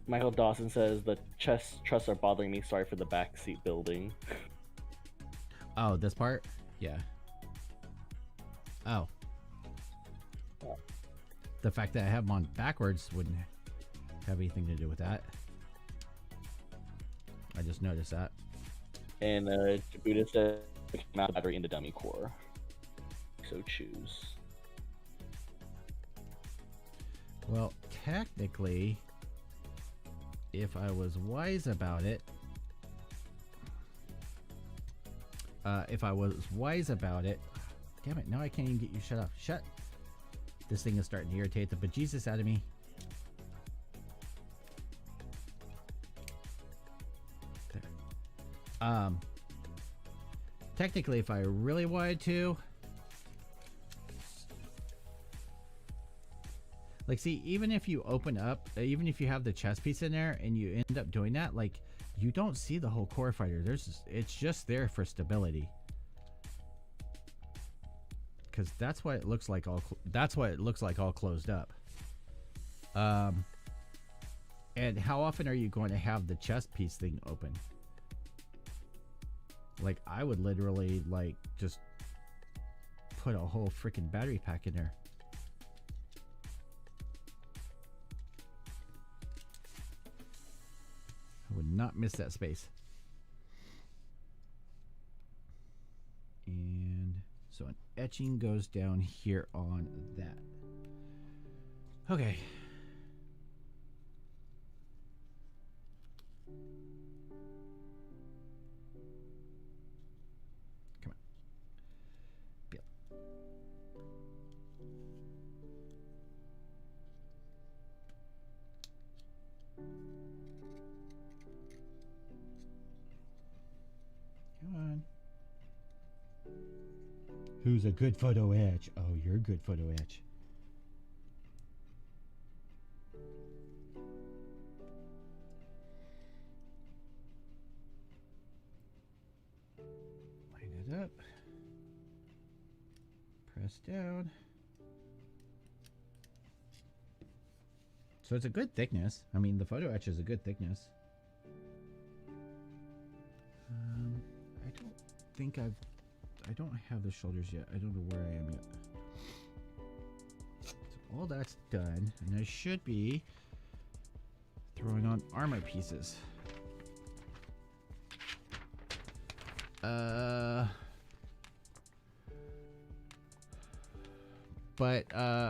C: Michael Dawson says the chest truss are bothering me. Sorry for the backseat building.
B: Oh, this part? Yeah. Oh. The fact that I have them on backwards wouldn't have anything to do with that. I just noticed that.
C: And Jabuda says mount battery into dummy core. So choose.
B: Well, technically, if I was wise about it, damn it, now I can't even get you shut up. Shut. This thing is starting to irritate the bejesus out of me. There. Technically, if I really wanted to, like, see, even if you open up, even if you have the chest piece in there and you end up doing that, like, you don't see the whole core fighter. It's just there for stability. Because that's what it looks like all closed up. And how often are you going to have the chest piece thing open? Like, I would literally, like, just put a whole freaking battery pack in there. I would not miss that space. And so an etching goes down here on that. Okay. Come on. Bill. Come on. Who's a good photo etch? Oh, you're a good photo etch. Line it up. Press down. So it's a good thickness. I mean, the photo etch is a good thickness. I don't think I don't have the shoulders yet. I don't know where I am yet. So all that's done, and I should be throwing on armor pieces.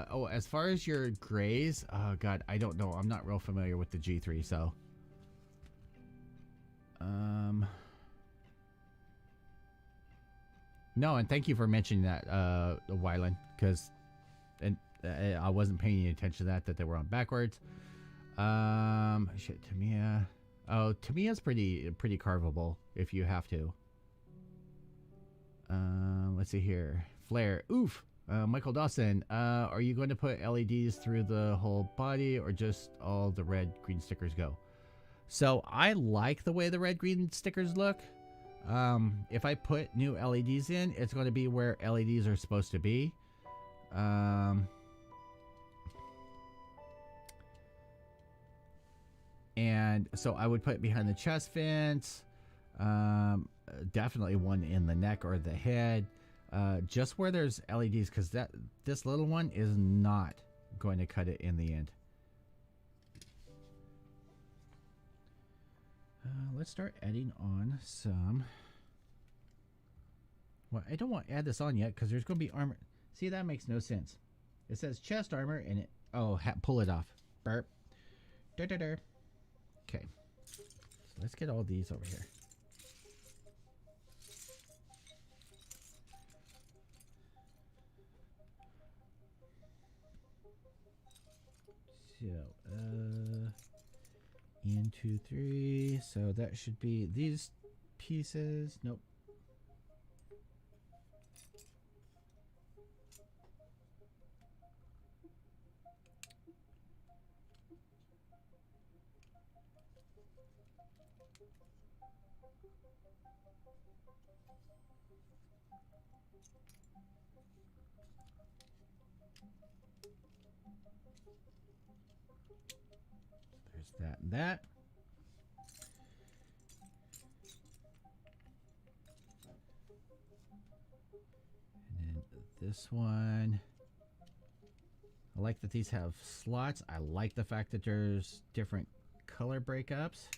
B: Oh, as far as your grays, oh god, I don't know. I'm not real familiar with the G3, so no, and thank you for mentioning that, Wyland, because I wasn't paying any attention to that they were on backwards. Shit, Tamiya. Oh, Tamiya's pretty carvable if you have to. Let's see here. Flare. Oof. Michael Dawson, are you going to put LEDs through the whole body or just all the red green stickers go? So I like the way the red green stickers look. If I put new LEDs in, it's going to be where LEDs are supposed to be. And so I would put it behind the chest fence. Definitely one in the neck or the head. Just where there's LEDs, because this little one is not going to cut it in the end. Let's start adding on some. Well, I don't want to add this on yet because there's going to be armor. See, that makes no sense. It says chest armor and it. Oh, pull it off. Burp. Okay. So let's get all these over here. So, into 2, 3. So that should be these pieces. Nope. There's that and that. And then this one. I like that these have slots. I like the fact that there's different color breakups.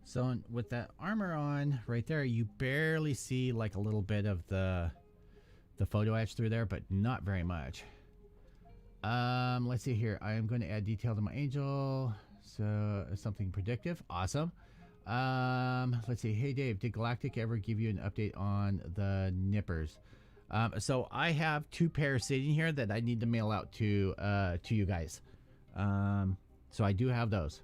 B: So with that armor on right there, you barely see like a little bit of the photo etch through there, but not very much. Let's see here. I am going to add detail to my angel. So something predictive. Awesome. Let's see. Hey Dave, did Galactic ever give you an update on the nippers? So I have 2 pairs sitting here that I need to mail out to you guys. So I do have those.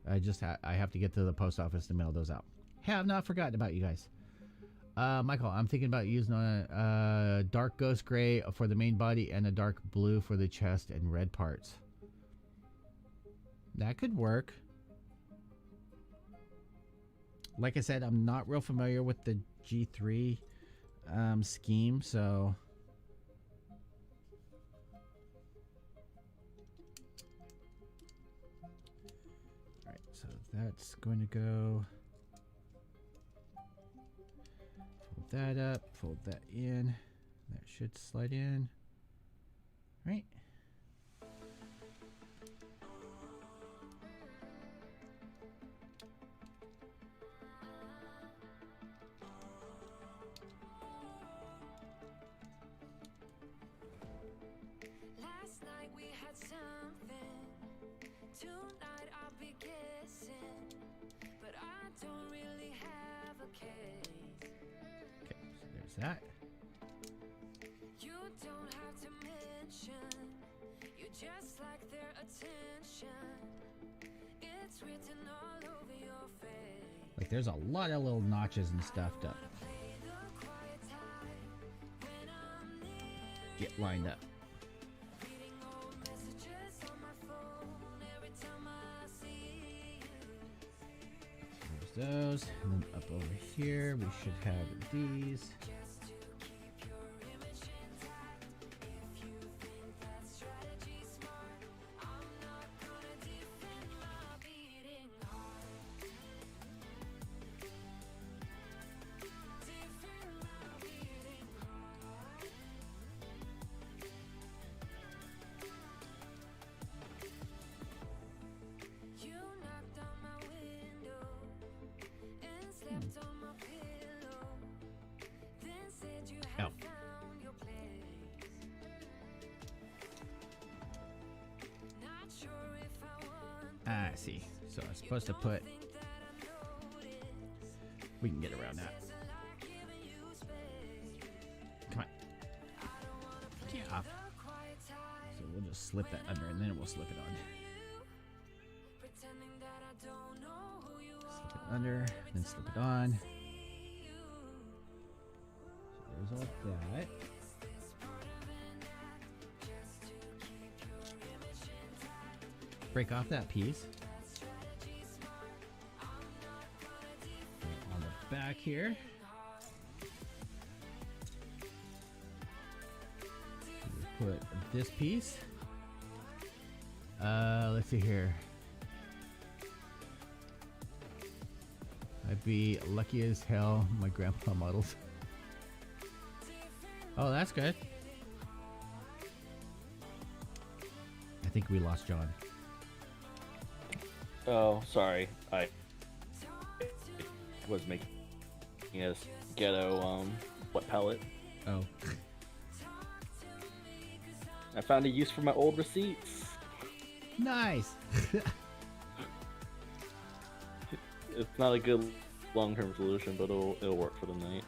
B: I have to get to the post office to mail those out. Have not forgotten about you guys. Michael, I'm thinking about using a dark ghost gray for the main body and a dark blue for the chest and red parts. That could work. Like I said, I'm not real familiar with the G3 scheme, so... So that's going to go. Fold that up, fold that in. That should slide in. Right.
A: Last night we had something. Tonight I'll be guessing, but I don't really have a case.
B: Okay, so there's that.
A: You don't have to mention, you just like their attention. It's written all over your face.
B: Like there's a lot of little notches and stuff to
A: Play the quiet time when I'm near.
B: get lined up.
A: Reading old messages on my phone every time I see you.
B: There's those. And then up over here, we should have these.
A: Just to keep your image intact. If you think that strategy's smart, I'm not gonna defend my beating heart. Defend my beating heart. You knocked on my window and slept on my pillow. Then said you had
B: Oh.
A: found your place. Not sure if I want
B: I see. So I'm supposed to put.
A: think that I noticed.
B: We can get around that.
A: Says I like giving you space.
B: Come on.
A: I don't wanna play
B: Get off.
A: the quiet time.
B: So we'll just slip that under and then we'll slip it on.
A: Pretending that I don't know who you
B: Slip it
A: are.
B: under, then slip it on.
A: See you.
B: So there's all that.
A: Is this part of an act? Just to keep your image intact.
B: Break off that piece.
A: That strategy's smart. I'm not gonna defend
B: Put it on the back here.
A: hard.
B: We put this piece. Let's see here. I'd be lucky as hell. My grandpa models. Oh, that's good. I think we lost John.
C: Oh, sorry. I was making as ghetto wet palette.
B: Oh.
C: I found a use for my old receipts.
B: Nice.
C: It's not a good long-term solution, but it'll work for the night.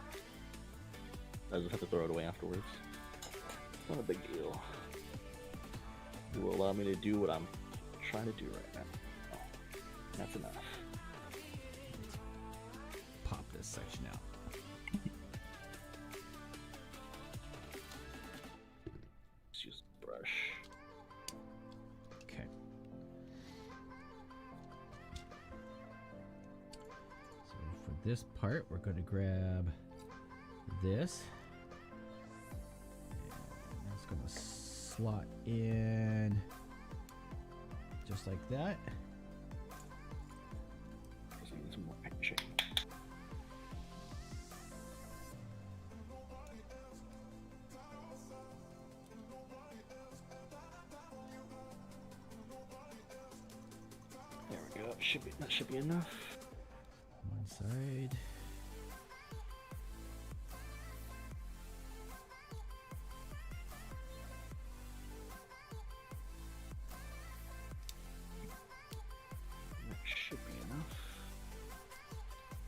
C: I just have to throw it away afterwards. It's not a big deal. It will allow me to do what I'm trying to do right now. Oh, that's enough.
B: Pop this section out.
C: Let's use the brush.
B: Okay. So for this part, we're going to grab this. And that's going to slot in just like that.
C: Just need some more packaging. There we go. That should be enough.
B: One side.
C: That should be enough.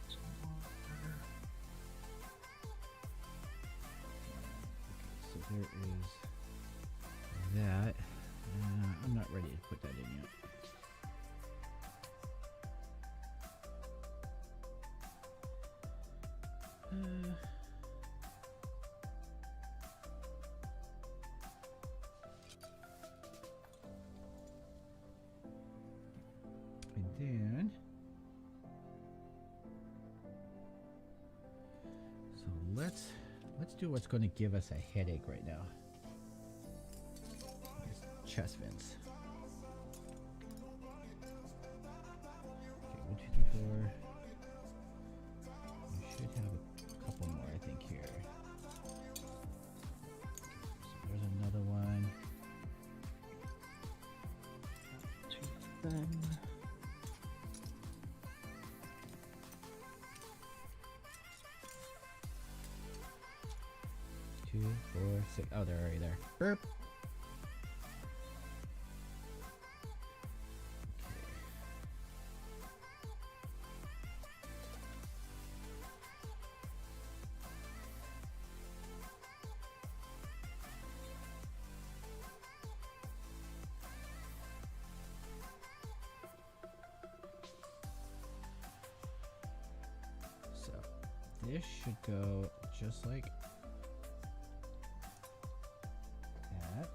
C: Some water.
B: So there is that. I'm not ready to put that in yet. And then, so let's do what's going to give us a headache right now. It's chest vents. Okay, 1, 2, 3, 4. We should have a couple more, I think, here. So there's another one.
C: Too thin.
B: 2, 4, 6. Oh, they're already there. Burp. So this should go just like that.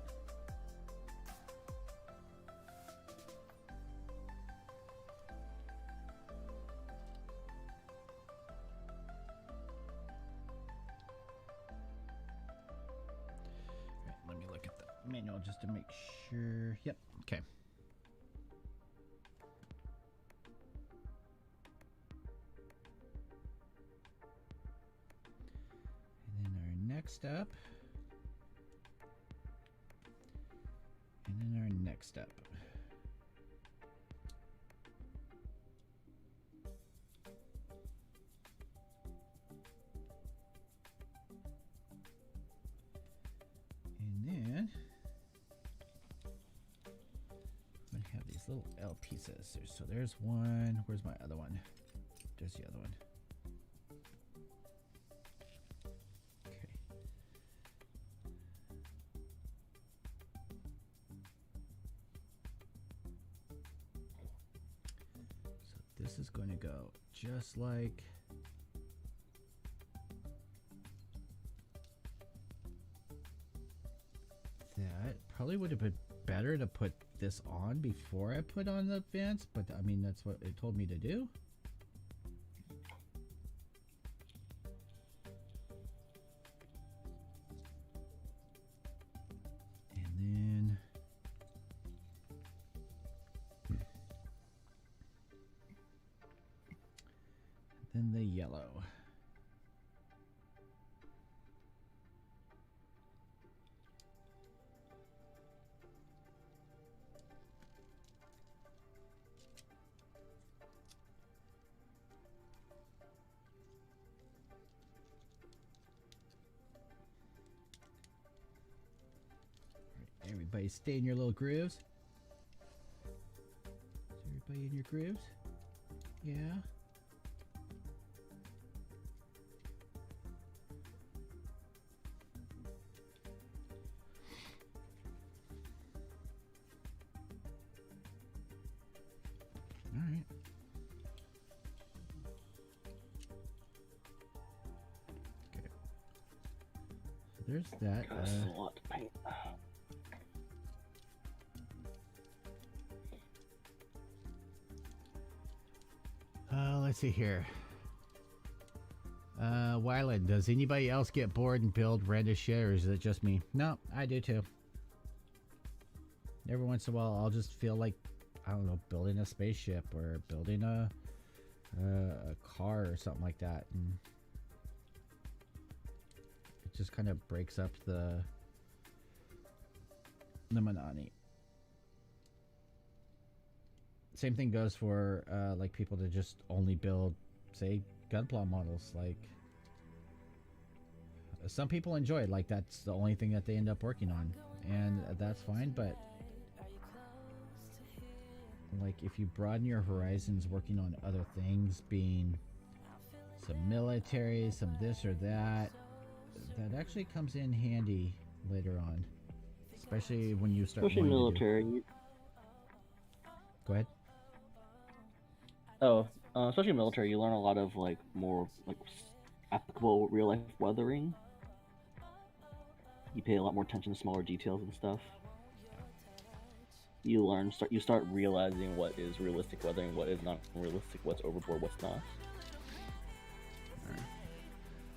B: Right, let me look at the manual just to make sure. Yep, okay. And then our next up. And then our next step. And then I'm gonna have these little L pieces. So there's one. Where's my other one? There's the other one. Okay. So this is going to go just like that. Probably would have been better to put this on before I put on the vents, but I mean, that's what it told me to do. And then the yellow. Everybody stay in your little grooves. Is everybody in your grooves? Yeah. All right. Okay. So there's that.
C: That's a lot to paint.
B: Let's see here. Wyland, does anybody else get bored and build random shit, or is it just me? No, I do too. Every once in a while, I'll just feel like, I don't know, building a spaceship or building a car or something like that, and it just kind of breaks up the monotony. Same thing goes for like people that just only build, say, gunpla models. Like some people enjoy it, like that's the only thing that they end up working on, and that's fine. But like if you broaden your horizons, working on other things, being some military, some this or that, that actually comes in handy later on, especially when you start.
C: Especially military.
B: Go ahead.
C: Oh, especially military, you learn a lot of like more like applicable real life weathering. You pay a lot more attention to smaller details and stuff. You start realizing what is realistic weathering, what is not realistic, what's overboard, what's not.
B: Alright.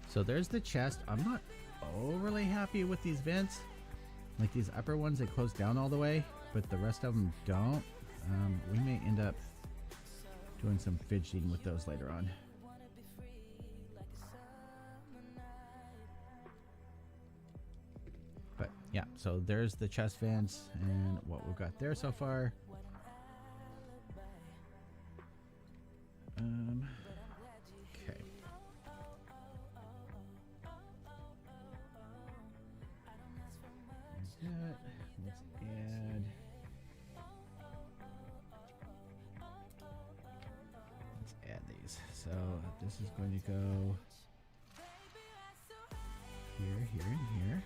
B: So there's the chest. I'm not overly happy with these vents. Like these upper ones, they close down all the way, but the rest of them don't. We may end up doing some fidgeting with those later on. But yeah, so there's the chest vents and what we've got there so far. Okay. There's that. Let's add. Add these. So this is going to go here, here, and here.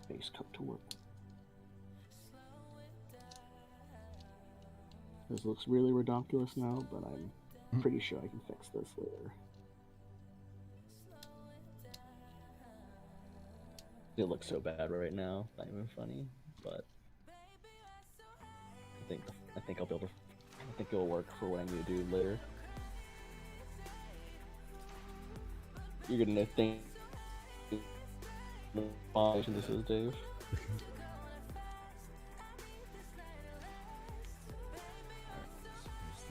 C: Base coat to work. This looks really redonkulous now, but I'm pretty sure I can fix this later. It looks so bad right now, not even funny, but I think I'll be able to. I think it'll work for what I need to do later. You're gonna think what this is, Dave.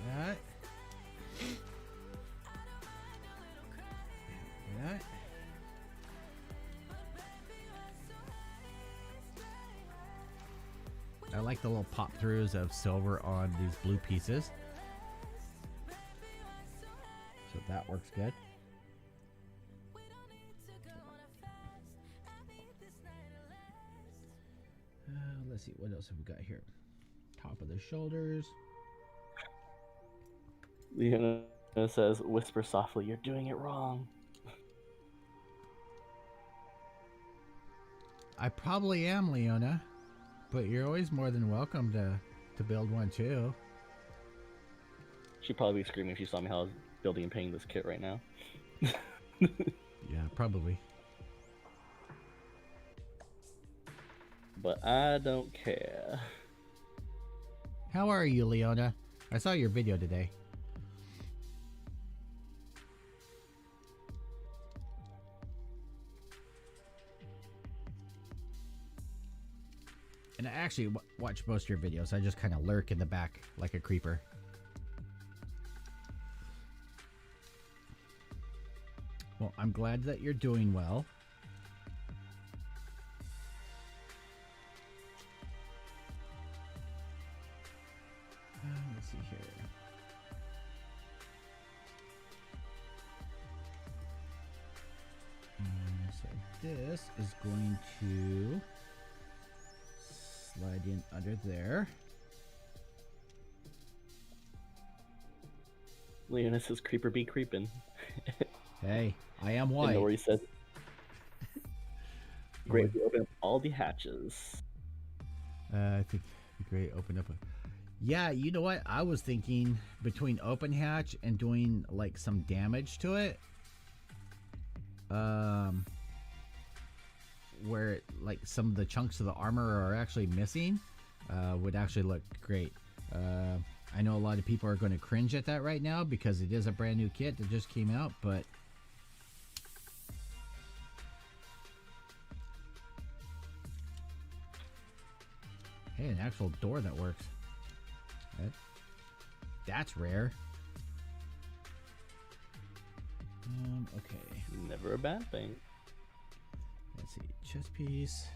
B: That. That. I like the little pop throughs of silver on these blue pieces. So that works good. Let's see, what else have we got here? Top of the shoulders.
C: Leona says, "Whisper softly, you're doing it wrong."
B: I probably am, Leona, but you're always more than welcome to build one too.
C: She'd probably be screaming if she saw me how I was building and painting this kit right now.
B: Yeah, probably.
C: But I don't care.
B: How are you, Leona? I saw your video today. And I actually watch most of your videos. I just kind of lurk in the back like a creeper. Well, I'm glad that you're doing well. Let's see here. So this is going to slide in under there.
C: Leona says creeper be creeping.
B: Hey, I am
C: And
B: white.
C: Nori says, great, we open up all the hatches.
B: I think it'd be great. Open up. Yeah, you know what? I was thinking between open hatch and doing like some damage to it. Where like some of the chunks of the armor are actually missing, would actually look great. I know a lot of people are going to cringe at that right now because it is a brand new kit that just came out, but hey, an actual door that works. That's rare. Okay.
C: Never a bad thing.
B: Let's see. Chest piece.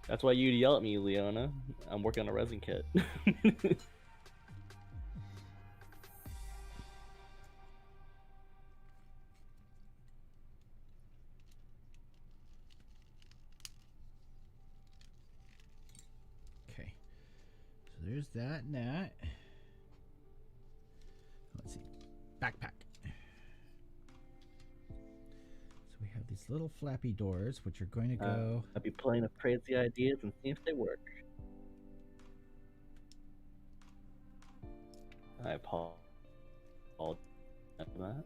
C: That's why you'd yell at me, Leona. I'm working on a resin kit.
B: Okay. So there's that and that. Let's see. Backpack. So we have these little flappy doors, which are going to go.
C: I'll be playing with crazy ideas and see if they work. I apologize for that.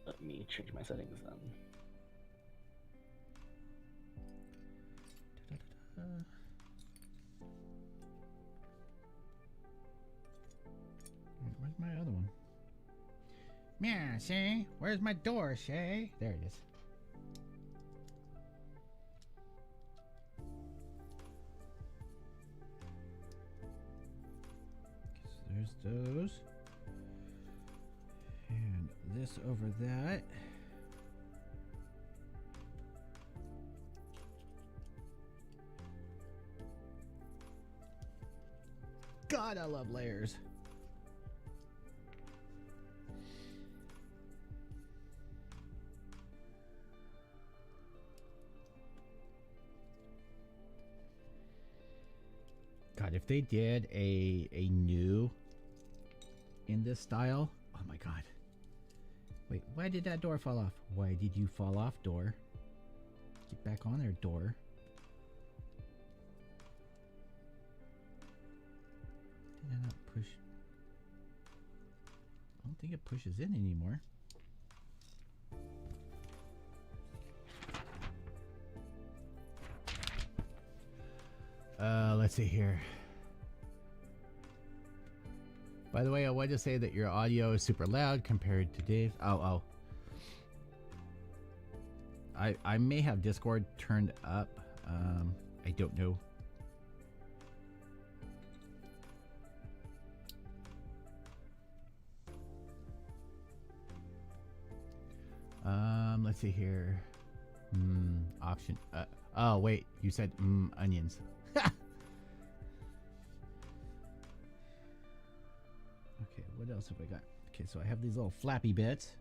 C: Let me change my settings then.
B: Da-da-da-da. Where's my other one? Yeah, Shay. Where's my door, Shay? There it is. Okay, so there's those. And this over that. God, I love layers. God, if they did a new in this style, oh my God. Wait, why did that door fall off? Why did you fall off, door? Get back on there, door. Did I not push? I don't think it pushes in anymore. Let's see here. By the way, I wanted to say that your audio is super loud compared to Dave's. Oh. I may have Discord turned up. I don't know. Let's see here. Option. Oh, wait. You said onions. Okay, what else have I got? Okay, so I have these little flappy bits.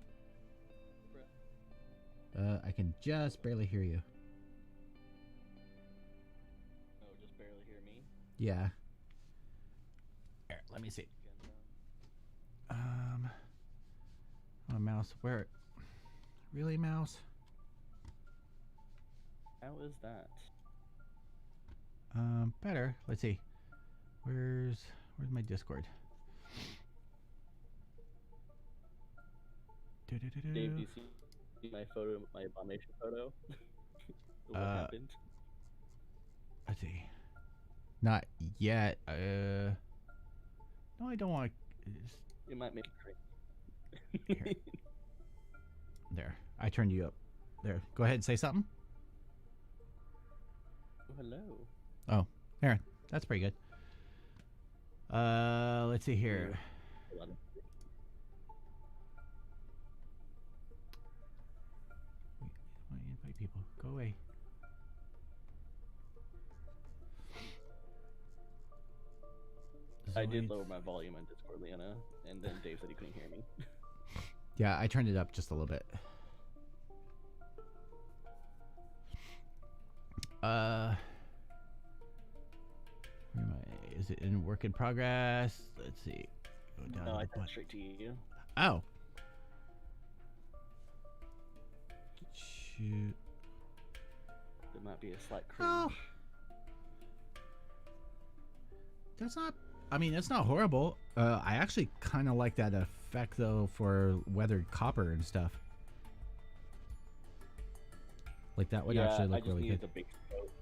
B: I can just barely hear you.
C: Oh, just barely hear me?
B: Yeah. Here, let me see. Oh, mouse. Where? Really, mouse?
C: How is that?
B: Better. Let's see. Where's my Discord?
C: Dave, do you see my photo, my abomination photo? What happened?
B: Let's see. Not yet. No, I don't want.
C: It might make it crazy.
B: There. I turned you up. There. Go ahead and say something.
C: Oh, hello.
B: Oh, there. That's pretty good. Let's see here.
C: Hold on.
B: Wait, I want to invite people. Go away.
C: I did lower my volume on Discord, Leanna, and then Dave said he couldn't hear me.
B: Yeah, I turned it up just a little bit. Where am I? Is it in work in progress? Let's see. Go down
C: No,
B: to
C: I
B: the
C: sent straight to you.
B: Oh. Shoot.
C: There might be a slight cringe.
B: Oh. That's not. I mean, it's not horrible. I actually kind of like that effect though for weathered copper and stuff. Like that would actually look really good.
C: The big scope.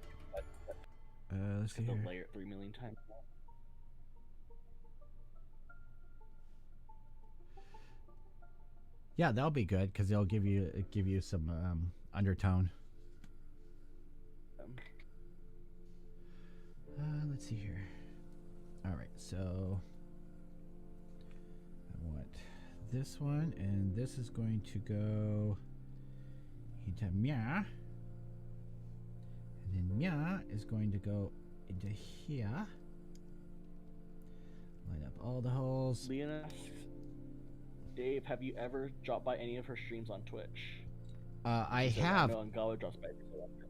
B: Let's see
C: The
B: here.
C: layer 3 million times.
B: Yeah, that'll be good because they'll give you some undertone. Let's see here. All right, so I want this one, and this is going to go into Mia, and then Mia is going to go into here. Line up all the holes.
C: Leanna asks, Dave, have you ever dropped by any of her streams on Twitch?
B: I
C: So
B: have.
C: I know Angala drops by every so often.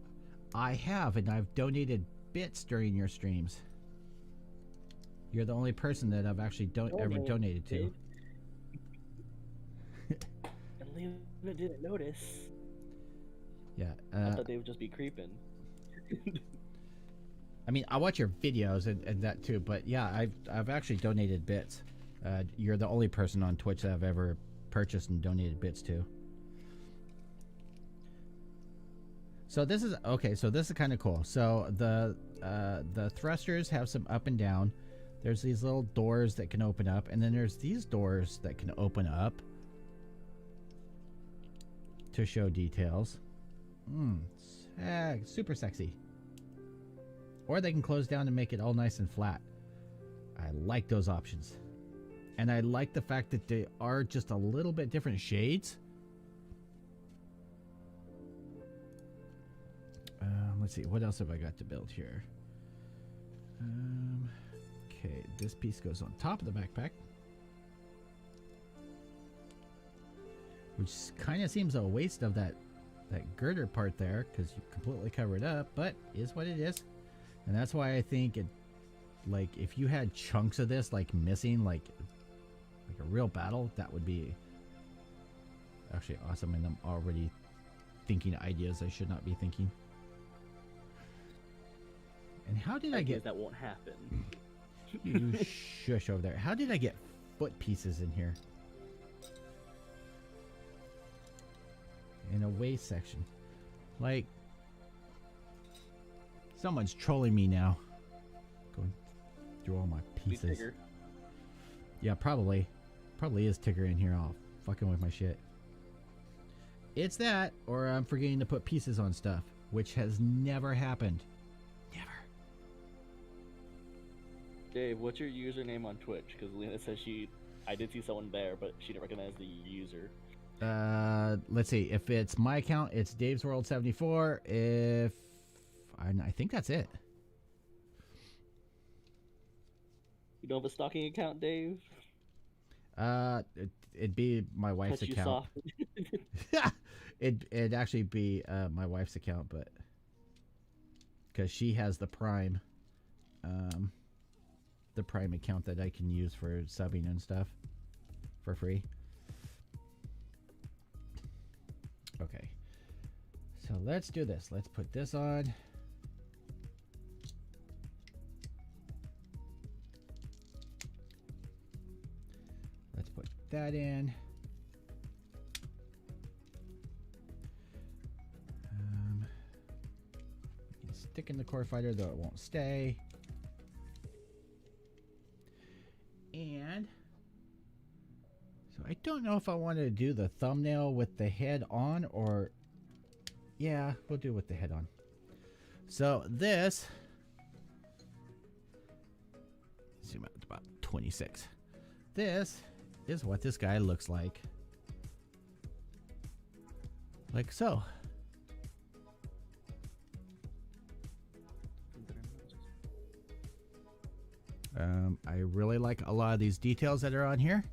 B: I have, and I've donated bits during your streams. You're the only person that I've actually ever donated to.
C: And Leanna didn't notice.
B: Yeah.
C: I thought they would just be creeping.
B: I mean, I watch your videos and that too, but yeah, I've actually donated bits. You're the only person on Twitch that I've ever purchased and donated bits to. So this is okay. So this is kind of cool. So the thrusters have some up and down. There's these little doors that can open up, and then there's these doors that can open up to show details. Super sexy. Or they can close down and make it all nice and flat. I like those options. And I like the fact that they are just a little bit different shades. Let's see, what else have I got to build here? Okay, this piece goes on top of the backpack. Which kind of seems a waste of that girder part there, because you completely cover it up, but is what it is. And that's why I think it, like, if you had chunks of this like missing, like a real battle, that would be actually awesome. And I'm already thinking ideas I should not be thinking. And how did I get
C: that won't happen?
B: You shush over there. How did I get foot pieces in here? In a waist section. Like, someone's trolling me now. Going through all my pieces. Yeah, probably. Probably is Tigger in here all fucking with my shit. It's that, or I'm forgetting to put pieces on stuff, which has never happened. Never.
C: Dave, what's your username on Twitch? Because Lena says I did see someone there, but she didn't recognize the user.
B: Let's see. If it's my account, it's davesworld74. If I think that's it.
C: You don't have a stalking account, Dave?
B: It'd be my wife's
C: Touch you
B: account.
C: soft.
B: It'd actually be my wife's account, but because she has the Prime account that I can use for subbing and stuff for free. Okay, so let's do this. Let's put this on. Let's put that in. We can stick in the core fighter, though it won't stay. And so I don't know if I want to do the thumbnail with the head on, or yeah, we'll do it with the head on. So this, zoom out to about 26. This is what this guy looks like. Like so. I really like a lot of these details that are on here.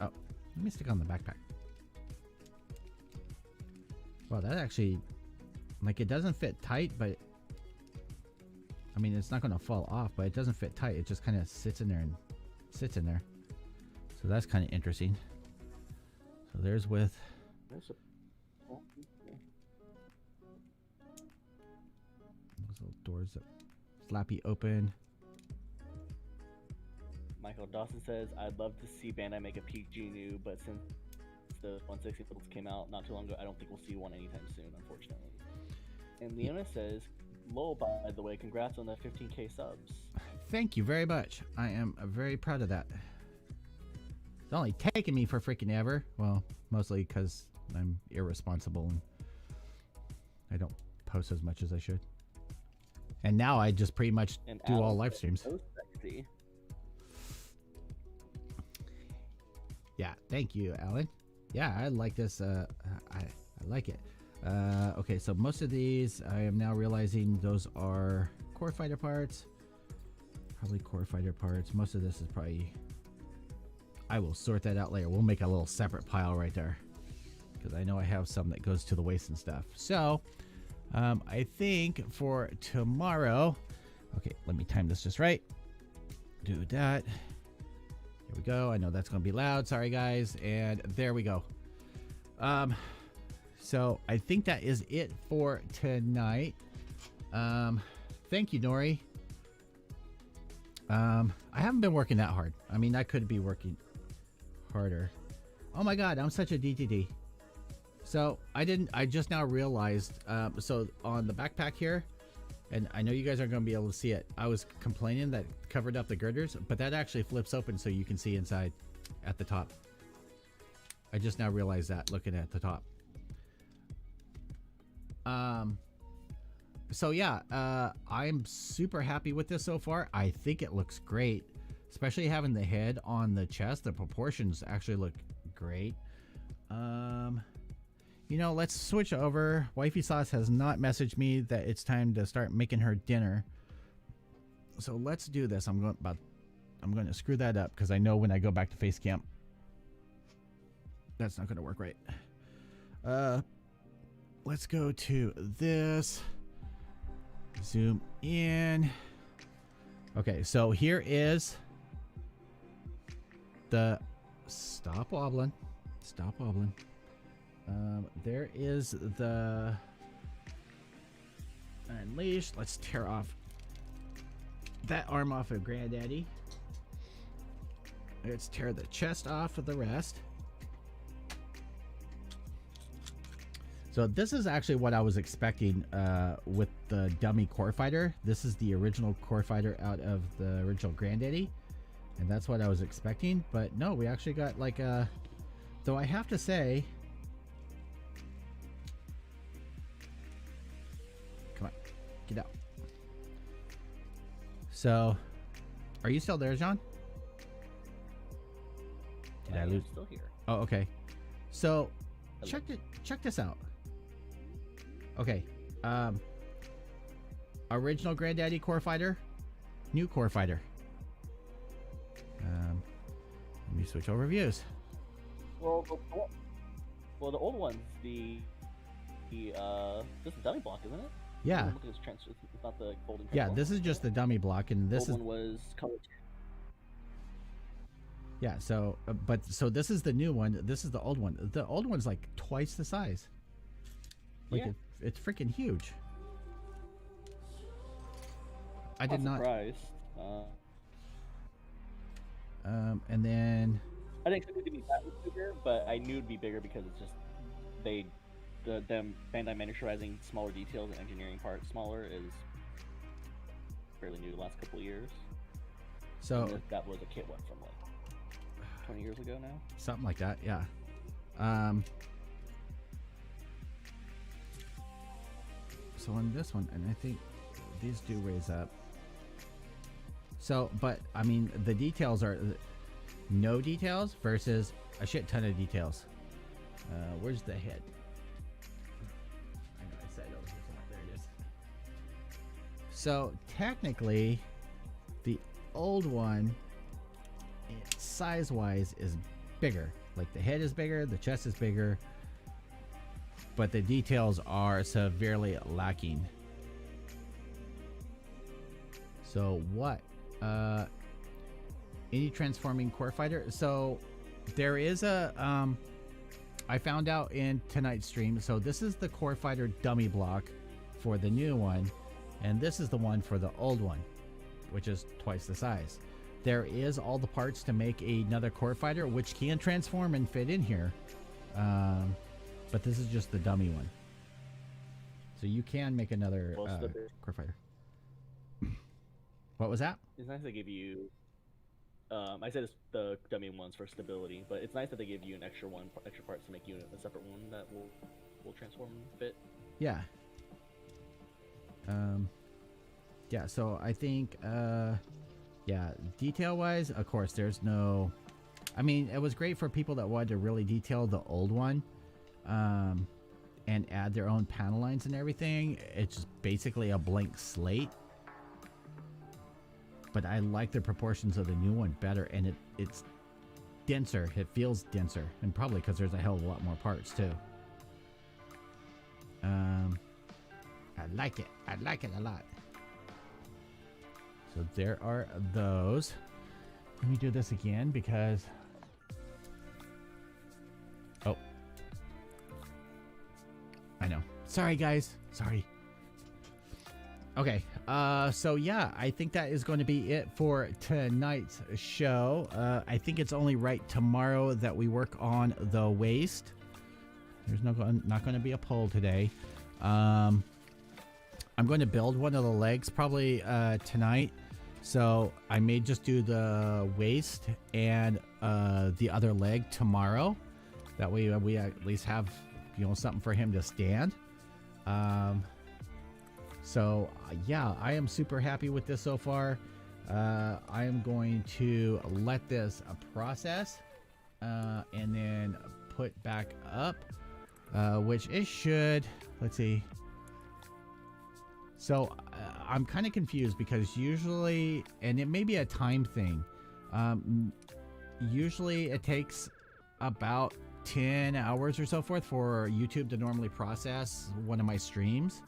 B: Oh, let me stick on the backpack. Well, that actually, like, it doesn't fit tight, but I mean, it's not going to fall off, but it doesn't fit tight. It just kind of sits in there and sits in there. So that's kind of interesting. So there's with. Those little doors that flappy open.
C: Michael Dawson says, I'd love to see Bandai make a PG new, but since the 160 levels came out not too long ago, I don't think we'll see one anytime soon, unfortunately. And Leona says, lol, by the way, congrats on the 15k subs.
B: Thank you very much. I am very proud of that. It's only taken me for freaking ever. Well, mostly because I'm irresponsible and I don't post as much as I should. And now I just pretty much do all live streams.
C: So sexy.
B: Yeah, thank you, Alan. Yeah, I like this. I like it. Okay, so most of these I am now realizing those are core fighter parts. Probably core fighter parts. Most of this is probably. I will sort that out later. We'll make a little separate pile right there because I know I have some that goes to the waste and stuff. So I think for tomorrow. Okay, let me time this just right. Do that. Here we go. I know that's going to be loud. Sorry, guys. And there we go. So I think that is it for tonight. Thank you, Nori. I haven't been working that hard. I mean, I could be working harder. Oh my God, I'm such a DTD. So I just now realized, so on the backpack here, and I know you guys aren't going to be able to see it. I was complaining that covered up the girders, but that actually flips open so you can see inside at the top. I just now realized that looking at the top. So yeah, I'm super happy with this so far. I think it looks great, especially having the head on the chest. The proportions actually look great. You know, let's switch over. Wifey Sauce has not messaged me that it's time to start making her dinner. So let's do this. I'm going to screw that up because I know when I go back to face cam, that's not going to work right. Let's go to this. Zoom in. Okay, so here is the stop wobbling. Stop wobbling. There is the unleash. Let's tear off that arm off of Granddaddy. Let's tear the chest off of the rest. So this is actually what I was expecting with the dummy core fighter. This is the original core fighter out of the original Granddaddy, and that's what I was expecting. But no, we actually got like a. Though I have to say, come on, get out. So, are you still there, John? Did I lose?
C: Still here.
B: Oh, okay. So, check this out. Okay, original Granddaddy core fighter, new core fighter. Let me switch over views.
C: Well, the old one's this is dummy block, isn't it?
B: Yeah.
C: Look at this it's not the golden.
B: Yeah, this is just the dummy block, and this
C: old one was colored.
B: Yeah. So, so this is the new one. This is the old one. The old one's like twice the size. Like
C: Yeah.
B: It's freaking huge. I did not.
C: Surprised.
B: And then
C: I didn't expect it to be that much bigger, but I knew it'd be bigger because it's just them Bandai miniaturizing smaller details and engineering parts smaller is fairly new the last couple of years.
B: So
C: that was a kit from like 20 years ago now.
B: Something like that, yeah. So on this one, and I think these do raise up. So, but I mean, the details are no details versus a shit ton of details. Where's the head? So technically, the old one, size-wise, is bigger. Like the head is bigger, the chest is bigger, but the details are severely lacking. So what? Any transforming core fighter? So there is a I found out in tonight's stream. So this is the core fighter dummy block for the new one, and this is the one for the old one, which is twice the size. There is all the parts to make another core fighter, which can transform and fit in here, but this is just the dummy one. So you can make another core fighter. What was that?
C: It's nice they give you. I said it's the dummy ones for stability, but it's nice that they give you an extra parts to make you a separate one that will transform and fit.
B: Yeah. Yeah. So I think, yeah, detail-wise, of course, there's no. I mean, it was great for people that wanted to really detail the old one, and add their own panel lines and everything. It's just basically a blank slate. But I like the proportions of the new one better, and it's denser. It feels denser, and probably because there's a hell of a lot more parts too. I like it. I like it a lot. So there are those. Let me do this again because. Oh. I know. Sorry, guys. Sorry. Okay, so yeah, I think that is going to be it for tonight's show. I think it's only right tomorrow that we work on the waist. There's not going to be a poll today. I'm going to build one of the legs probably tonight. So I may just do the waist and the other leg tomorrow. That way we at least have, you know, something for him to stand. So yeah, I am super happy with this so far. I am going to let this process and then put back up, which it should. Let's see. So I'm kind of confused because usually, and it may be a time thing, usually it takes about 10 hours or so forth for YouTube to normally process one of my streams.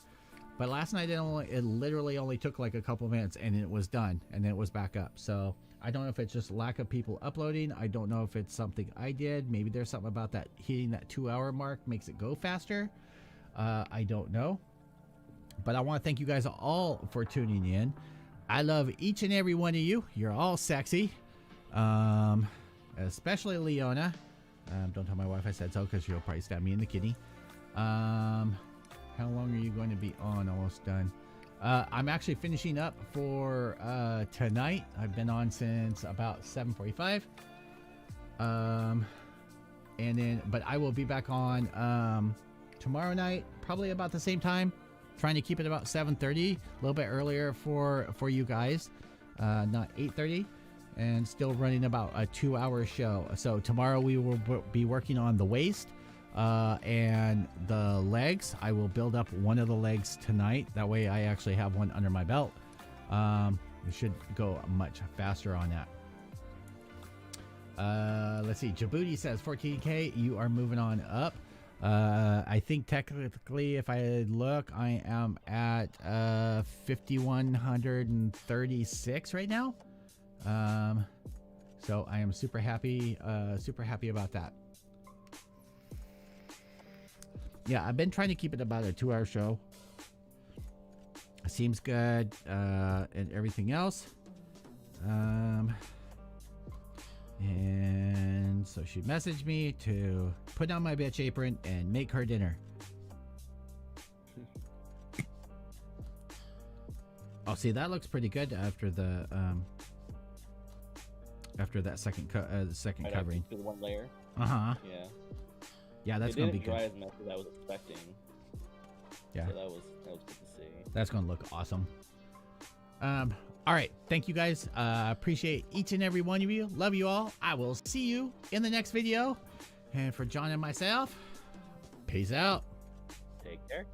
B: But last night it literally only took like a couple minutes and it was done and then it was back up. So I don't know if it's just lack of people uploading. I don't know if it's something I did. Maybe there's something about that hitting that 2-hour mark makes it go faster. I don't know. But I want to thank you guys all for tuning in. I love each and every one of you. You're all sexy. Especially Leona. Don't tell my wife I said so because she'll probably stab me in the kidney. How long are you going to be on? Almost done. I'm actually finishing up for tonight. I've been on since about 7:45. And then, but I will be back on tomorrow night, probably about the same time. Trying to keep it about 7:30, a little bit earlier for you guys, not 8:30, and still running about a 2-hour show. So tomorrow we will be working on the waist. And the legs, I will build up one of the legs tonight. That way I actually have one under my belt. It should go much faster on that. Let's see. Djibouti says 14K. You are moving on up. I think technically if I look, I am at 5,136 right now. So I am super happy about that. Yeah, I've been trying to keep it about a 2-hour show. Seems good, and everything else. And so she messaged me to put on my bitch apron and make her dinner. Oh, see, that looks pretty good after the after that second covering.
C: The one layer.
B: Yeah, that's gonna be good.
C: It didn't dry as much as I was expecting.
B: Yeah,
C: so that was good to see.
B: That's gonna look awesome. All right, thank you guys. Appreciate each and every one of you. Love you all. I will see you in the next video. And for John and myself, peace out.
C: Take care.